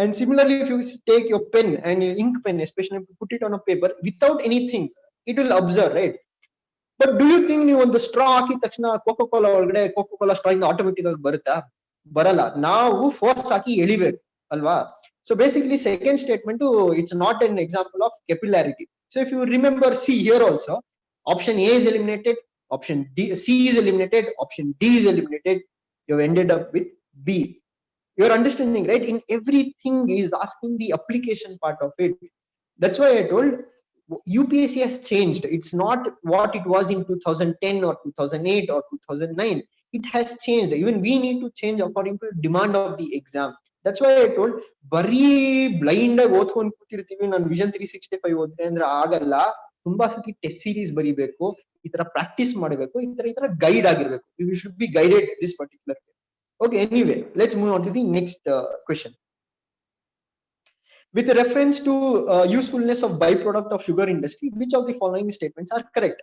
And similarly, if you take your pen and your ink pen, especially if you put it on a paper without anything, it will absorb, right? But do you think ನೀವು ಒಂದು straw ಹಾಕಿದ ತಕ್ಷಣ Coca Cola ಒಳಗಡೆ Coca Cola straw ಇಂದ automatic ಆಗಿ ಬರುತ್ತಾ? ಬರಲ್ಲ. ನಾವು ಫೋರ್ಸ್ ಹಾಕಿ ಎಳಿಬೇಕು ಅಲ್ವಾ? So basically second statement it's not an example of capillarity. So if you remember, see here also option A is eliminated, option C is eliminated, option D is eliminated. You have ended up with B. You're understanding, right? In everything is asking the application part of it. That's why I told UPSC has changed. It's not what it was in 2010 or 2008 or 2009. It has changed. Even we need to change according to the demand of the exam. That's why I told ಬರೀ blind ಆಗಿ ಓದ್ಕೊಂಡು ಕೂತಿರ್ತೀವಿ. ನಾನು vision 365 ಓದ್ರೆ ಅಂದ್ರೆ ಆಗಲ್ಲ. ತುಂಬಾ ಸತಿ test series ಬರೀಬೇಕು, ಈ ತರ ಪ್ರಾಕ್ಟೀಸ್ ಮಾಡಬೇಕು, ಈ ತರ ಗೈಡ್ ಆಗಿರ್ಬೇಕು. You should be guided this particular way. Okay, anyway, let's move on to the next question. With reference to usefulness of byproduct of sugar industry, which of the following statements are correct?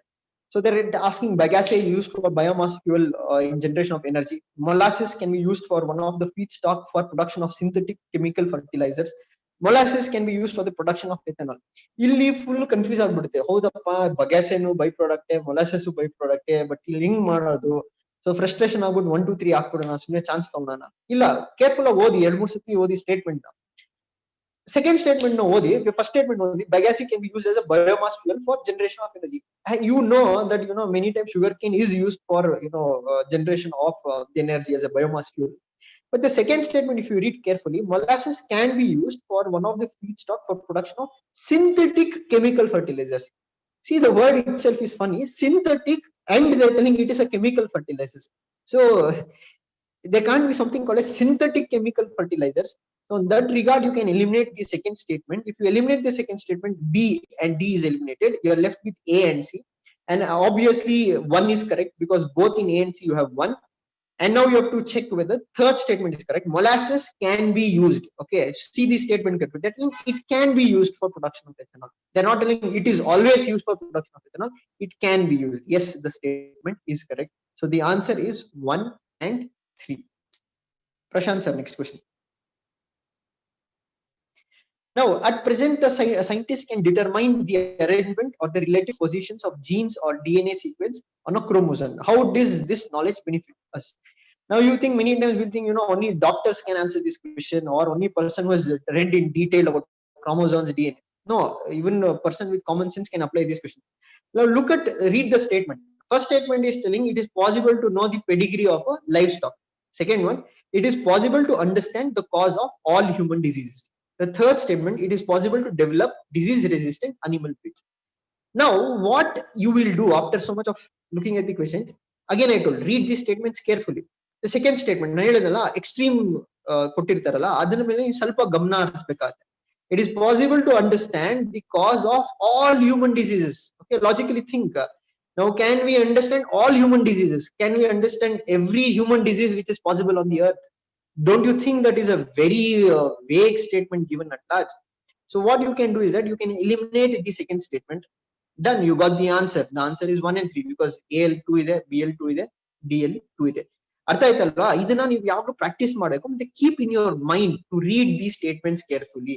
So they're asking bagasse used for biomass fuel in generation of energy. Molasses can be used for one of the feedstock for production of synthetic chemical fertilizers. Molasses can be used for the production of ethanol. ಇಲ್ಲಿ full confuse ಆಗ್ಬಿಡುತ್ತೆ. ಹೌದಪ್ಪ, ಬಗಾಸೆನು by ಪ್ರಾಡಕ್ಟೇ, molasses by ಪ್ರಾಡಕ್ಟೇ, but ಇಲ್ಲಿ ಹಿಂಗ್ ಮಾಡೋದು. So frustration ಆಗ್ಬಿಟ್ಟು 1 2 3 ಹಾಕ್ಬಿಡೋಣ, ಸುಮ್ಮನೆ chance ತಗೊಳ್ಳೋಣ. ಇಲ್ಲ, ಕೇರ್ಫುಲ್ ಆಗಿ ಓದಿ, 2 3 ಸತಿ ಓದಿ statement. Second statement no odi, first statement odi, bagasse can be used as a biomass fuel for generation of energy. And you know that many times sugarcane is used for generation of the energy as a biomass fuel. But the second statement, if you read carefully, molasses can be used for one of the feedstock for production of synthetic chemical fertilizers. See, the word itself is funny, synthetic, and they're telling it is a chemical fertilizers. So there can't be something called as synthetic chemical fertilizers. So in that regard, you can eliminate the second statement. If you eliminate the second statement, B and D is eliminated. You are left with A and C. And obviously, one is correct because both in A and C you have one. And now you have to check whether third statement is correct. Molasses can be used. Okay, see the statement correctly. That means it can be used for production of ethanol. They're not telling it is always used for production of ethanol. It can be used. Yes, the statement is correct. So the answer is 1 and 3. Prashant sir, next question. Now, at present, the scientists can determine the arrangement or the relative positions of genes or DNA sequence on a chromosome. How does this knowledge benefit us? Now, you think many times we'll think, only doctors can answer this question, or only person who has read in detail about chromosomes, DNA. No, even a person with common sense can apply this question. Now, read the statement. First statement is telling it is possible to know the pedigree of a livestock. Second one, it is possible to understand the cause of all human diseases. The third statement, it is possible to develop disease-resistant animal breeds. Now, what you will do after so much of looking at the questions, again I told, read these statements carefully. The second statement, extreme ಕೊಟ್ಟಿರ್ತಾರಲ್ಲ, ಅದರ ಮೇಲೆ ಸ್ವಲ್ಪ ಗಮನ ಹರಿಸಬೇಕಾಗುತ್ತೆ. It is possible to understand the cause of all human diseases. Okay, logically think. Now, can we understand all human diseases? Can we understand every human disease which is possible on the earth? Don't you think that is a very vague statement given at large? So what you can do is that you can eliminate the second statement. Done, you got the answer. The answer is 1 and 3 because AL2 ಇದೆ, BL2 ಇದೆ, DL2 ಇದೆ. ಅರ್ಥ ಆಯ್ತಲ್ವಾ? ಇದನ್ನ ನೀವು ಯಾವಾಗಲೂ practice ಮಾಡಬೇಕು. ಮತ್ತೆ keep in your mind to read these statements carefully.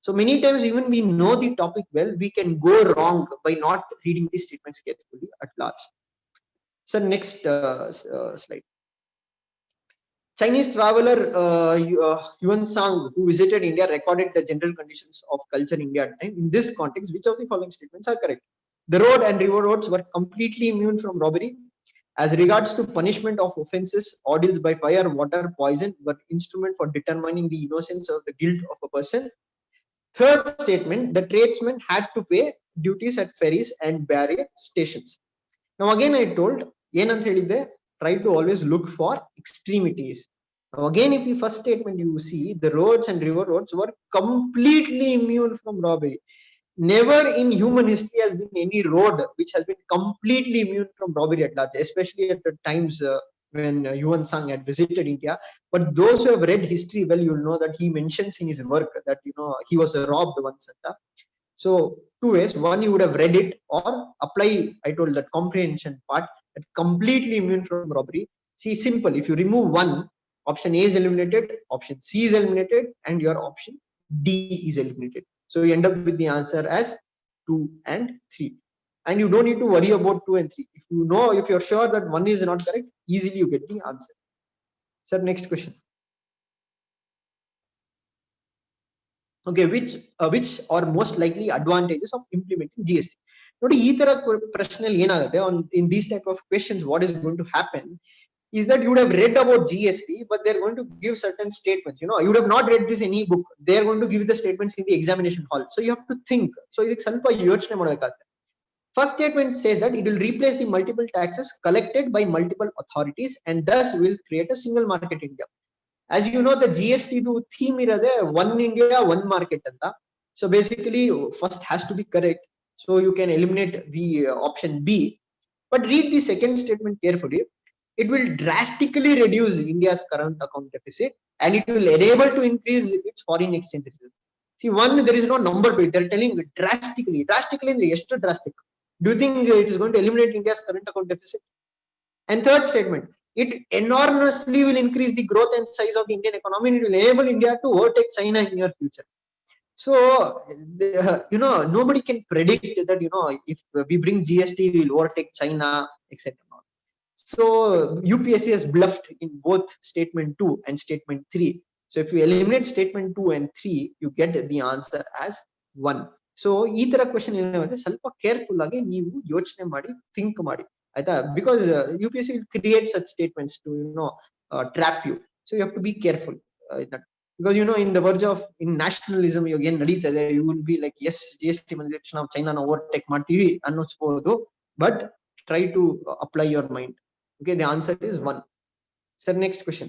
So many times even we know the topic well, we can go wrong by not reading these statements carefully at large. So next slide. Chinese traveler Yuan Sang, who visited India, recorded the general conditions of culture in India at the time. In this context, which of the following statements are correct? The road and river roads were completely immune from robbery. As regards to punishment of offences, ordeals by fire, water, poison were instrument for determining the innocence or the guilt of a person. Third statement, the tradesmen had to pay duties at ferries and barrier stations. Now again I told, ಏನಂತ ಹೇಳಿದ್ದೆ, try to always look for extremities. Now again, if the first statement you see, the roads and river roads were completely immune from robbery. Never in human history has been any road which has been completely immune from robbery at large, especially at the times when Yuan Sang had visited India. But those who have read history well, you'll know that he mentions in his work that he was robbed once. So 2 ways. One, you would have read it, or apply, I told, that comprehension part, that completely immune from robbery. See, simple. If you remove one, option A is eliminated, option C is eliminated, and your option D is eliminated. So you end up with the answer as 2 and 3. and you don't need to worry about 2 and 3. If you're sure that 1 is not correct, easily you get the answer. Sir, next question. Okay, which are most likely advantages of implementing GST? ನೋಡಿ ಈ ತರ ಪ್ರಶ್ನೆಯಲ್ಲಿ ಏನಾಗುತ್ತೆ in these type of questions, what is going to happen is that you would have read about GST, but they're going to give certain statements. You would have not read this in any book. They're going to give the statements in the examination hall. So you have to think. So ಇದಕ್ಕೆ ಸ್ವಲ್ಪ ಯೋಚನೆ ಮಾಡಬೇಕಾಗುತ್ತೆ. First statement says that it will replace the multiple taxes collected by multiple authorities and thus will create a single market India. As you know, the GST theme irade one India, one market anta. So basically, first has to be correct. So you can eliminate the option B. But read the second statement carefully. It will drastically reduce India's current account deficit and it will enable to increase its foreign exchange reserve. See, one, there is no number to it. They're telling drastically. Drastically, extra drastic. Do you think it is going to eliminate India's current account deficit? And third statement, it enormously will increase the growth and size of the Indian economy and it will enable India to overtake China in near future. So, nobody can predict that, if we bring GST, we'll overtake China, etc. So, UPSC has bluffed in both statement 2 and statement 3. So, if you eliminate statement 2 and 3, you get the answer as 1. So, ಈ ತರ question ಏನಾಗುತ್ತೆ ಸ್ವಲ್ಪ careful ಆಗಿ ನೀವು ಯೋಚನೆ ಮಾಡಿ think ಮಾಡಿ ಆಯ್ತಾ, because UPSC will create such statements to trap you. So you have to be careful because in the verge of in nationalism you again naditade, you will be like, yes, GST ಬಂದ ತಕ್ಷಣ ನಾವು ಚೈನಾನ overtake ಮಾಡ್ತೀವಿ ಅನ್ನಿಸ್ಬೋದು, but try to apply your mind. Okay, the answer is 1. Sir, next question.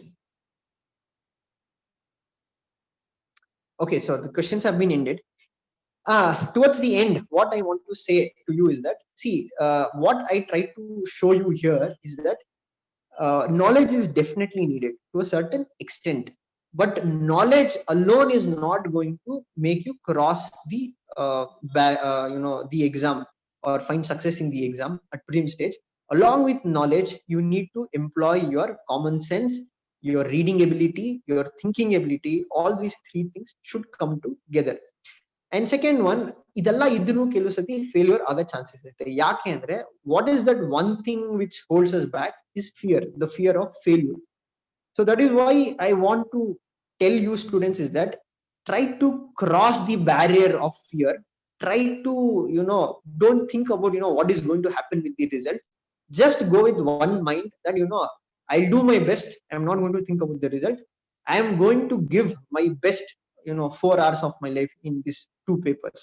Okay, so the questions have been ended. Towards the end, what I want to say to you is that, see, what I try to show you here is that knowledge is definitely needed to a certain extent, but knowledge alone is not going to make you cross the the exam or find success in the exam at prelim stage. Along with knowledge, you need to employ your common sense, your reading ability, your thinking ability. All these 3 things should come together. And second one, ಇದೆಲ್ಲ ಇದ್ರೂ ಕೆಲವು ಸತಿ failure ಆಗೋ chances ಇರುತ್ತೆ. ಯಾಕೆ ಅಂದ್ರೆ, what is that one thing which holds us back is fear, the fear of failure. So that is why I want to tell you students is that try to cross the barrier of fear. Try to, don't think about, what is going to happen with the result. Just go with one mind that, I'll do my best. I'm not going to think about the result. I am going to give my best, 4 hours of my life in these 2 papers.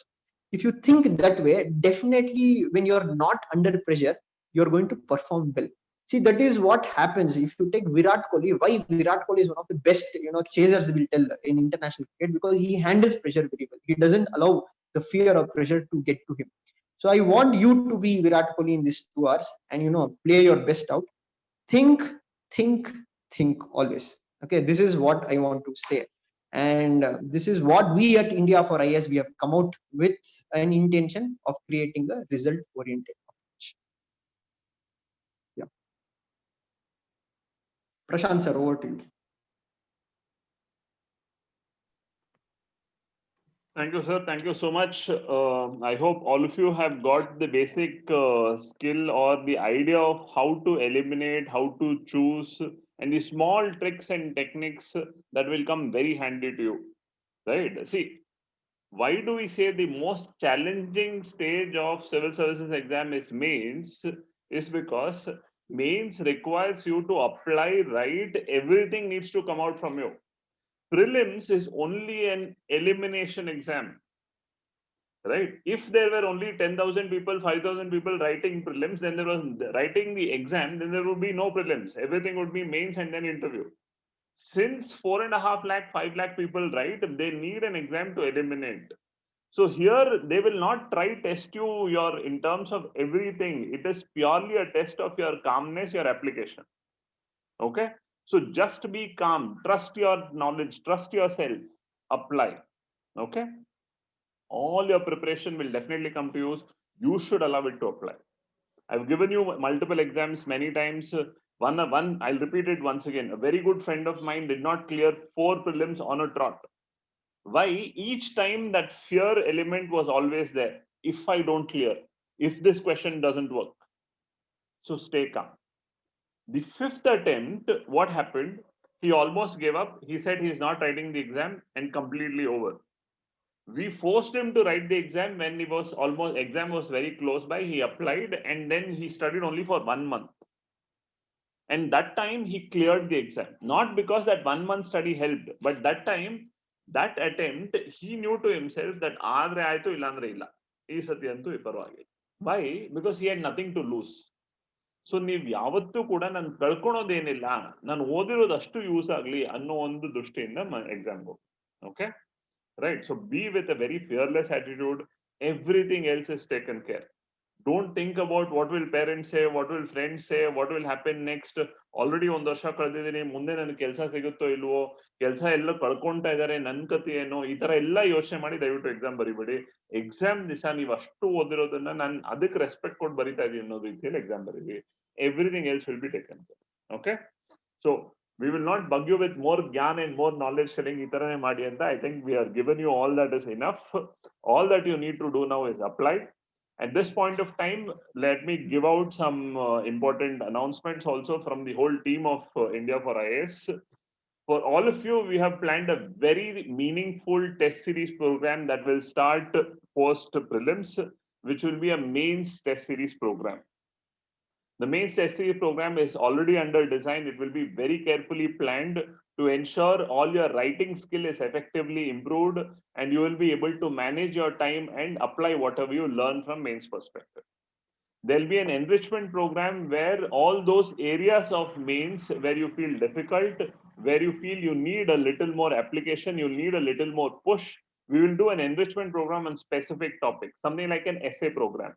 If you think that way, definitely when you're not under pressure, you're going to perform well. See, that is what happens if you take Virat Kohli. Why Virat Kohli is one of the best, chasers, will tell in international cricket, because he handles pressure very well. He doesn't allow the fear of pressure to get to him. So I want you to be Virat Kohli in these 2 hours and, play your best out. Think always. Okay, this is what I want to say. And this is what we at India for IAS, we have come out with an intention of creating a result oriented approach. Yeah. Prashant sir, over to you. Thank you, sir. Thank you so much. I hope all of you have got the basic skill or the idea of how to eliminate, how to choose, and the small tricks and techniques that will come very handy to you. Right? See, why do we say the most challenging stage of civil services exam is mains? Is because mains requires you to apply right. Everything needs to come out from you. Prelims is only an elimination exam, right? If there were only 10,000 people, 5,000 people writing prelims, then there was writing the exam, then there would be no prelims. Everything would be mains and then interview. Since 4.5 lakh, 5 lakh people write, they need an exam to eliminate. So here they will not try test you in terms of everything. It is purely a test of your calmness, your application. Okay. So just be calm, trust your knowledge, trust yourself, apply. Okay. All your preparation will definitely come to use. You should allow it to apply. I've given you multiple exams many times. One, I'll repeat it once again. A very good friend of mine did not clear 4 prelims on a trot. Why? Each time that fear element was always there. If I don't clear, if this question doesn't work. So stay calm. The fifth attempt, what happened? He almost gave up. He said he's not writing the exam and completely over. We forced him to write the exam when he was almost, exam was very close by. He applied and then he studied only for 1 month. And that time he cleared the exam. Not because that 1 month study helped, but that time, that attempt, he knew to himself that ಆದ್ರೆ ಆಯ್ತು ಇಲ್ಲಾಂದ್ರೆ ಇಲ್ಲ ಈ ಸತಿ ಅಂತೂ ಪರವಾಗಿಲ್ಲ. Why? Because he had nothing to lose. So ನೀವ್ ಯಾವತ್ತೂ ಕೂಡ ನಾನು ಕಳ್ಕೊಳೋದೇನಿಲ್ಲ, ನಾನು ಓದಿರೋದು ಅಷ್ಟು ಯೂಸ್ ಆಗ್ಲಿ ಅನ್ನೋ ಒಂದು ದೃಷ್ಟಿಯಿಂದ ಎಕ್ಸಾಮ್ ಹೋಗಿ. Okay, right. So be with a very fearless attitude. Everything else is taken care. Don't think about what will parents say, what will friends say, what will happen next. Already ಒಂದು ವರ್ಷ ಕಳೆದಿದ್ದೀನಿ, ಮುಂದೆ ನನಗೆ ಕೆಲಸ ಸಿಗುತ್ತೋ ಇಲ್ವೋ, ಕೆಲಸ ಎಲ್ಲ ಕಳ್ಕೊಂತಾ ಇದಾರೆ, ನನ್ ಕತೆ ಏನೋ, ಈ ತರ ಎಲ್ಲ ಯೋಚನೆ ಮಾಡಿ ದಯವಿಟ್ಟು ಎಕ್ಸಾಮ್ ಬರಿಬೇಡಿ. ಎಕ್ಸಾಮ್ ದಿವಸ ನೀವು ಅಷ್ಟು ಓದಿರೋದನ್ನ ನಾನು ಅದಕ್ಕೆ ರೆಸ್ಪೆಕ್ಟ್ ಕೊಟ್ಟು ಬರಿತಾ ಇದೀನಿ ಅನ್ನೋ ರೀತಿಯಲ್ಲಿ ಎಕ್ಸಾಮ್ ಬರೀರಿ. Everything else will be taken care. Okay, so we will not bug you with more gyan and more knowledge sharing ಈ ತರನೇ ಮಾಡಿ ಅಂತ. I think we are given you all that is enough. All that you need to do now is apply. At this point of time, let me give out some important announcements also from the whole team of India for IAS. For all of you, we have planned a very meaningful test series program that will start post prelims, which will be a mains test series program. The mains test series program is already under design. It will be very carefully planned to ensure all your writing skill is effectively improved and you will be able to manage your time and apply whatever you learn from mains perspective. There'll be an enrichment program where all those areas of mains where you feel difficult, where you feel you need a little more application, you need a little more push, we will do an enrichment program on specific topics, something like an essay program,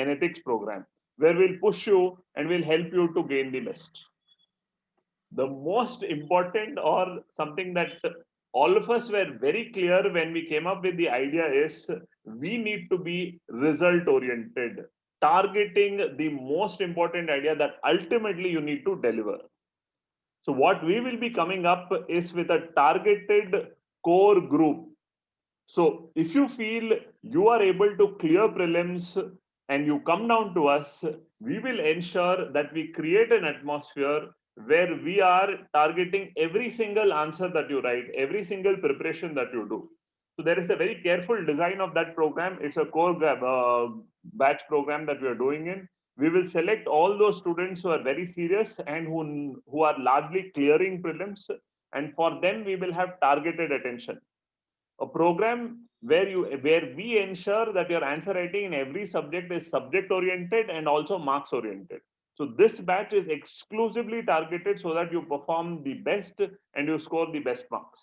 an ethics program, where we'll push you and we'll help you to gain the best. The most important, or something that all of us were very clear when we came up with the idea, is we need to be result oriented, targeting the most important idea that ultimately you need to deliver. So what we will be coming up is with a targeted core group. So if you feel you are able to clear prelims and you come down to us, we will ensure that we create an atmosphere where we are targeting every single answer that you write, every single preparation that you do. So there is a very careful design of that program. It's a core batch program that we are doing in. We will select all those students who are very serious and who are largely clearing prelims, and for them we will have targeted attention. A program where we ensure that your answer writing in every subject is subject oriented and also marks oriented. So this batch is exclusively targeted so that you perform the best and you score the best marks.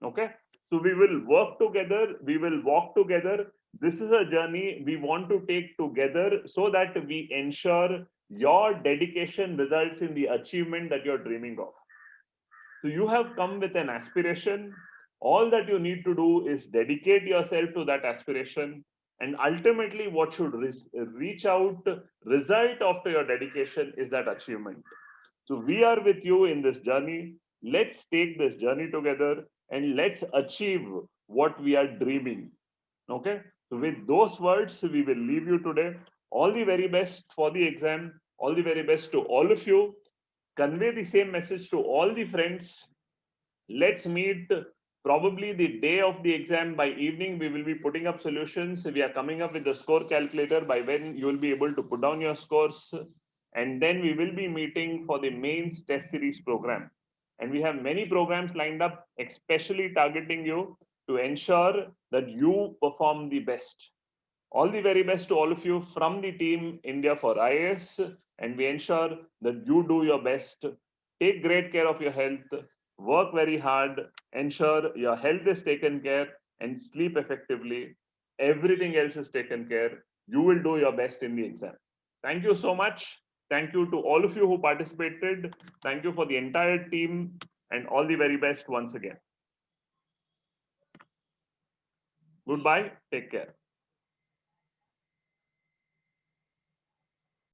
Okay, so we will work together, we will walk together. This is a journey we want to take together so that we ensure your dedication results in the achievement that you're dreaming of. So you have come with an aspiration. All that you need to do is dedicate yourself to that aspiration, and ultimately what should reach out result after your dedication is that achievement. So we are with you in this journey. Let's take this journey together and let's achieve what we are dreaming. Okay, so with those words we will leave you today. All the very best for the exam, all the very best to all of you. Convey the same message to all the friends. Let's meet probably the day of the exam. By evening we will be putting up solutions. We are coming up with the score calculator by when you will be able to put down your scores, and then we will be meeting for the mains test series program. And we have many programs lined up, especially targeting you to ensure that you perform the best. All the very best to all of you from the team India for IAS, and we ensure that you do your best. Take great care of your health, work very hard, ensure your health is taken care, and sleep effectively. Everything else is taken care. You will do your best in the exam. Thank you so much. Thank you to all of you who participated. Thank you for the entire team, and all the very best once again. Goodbye. Take care.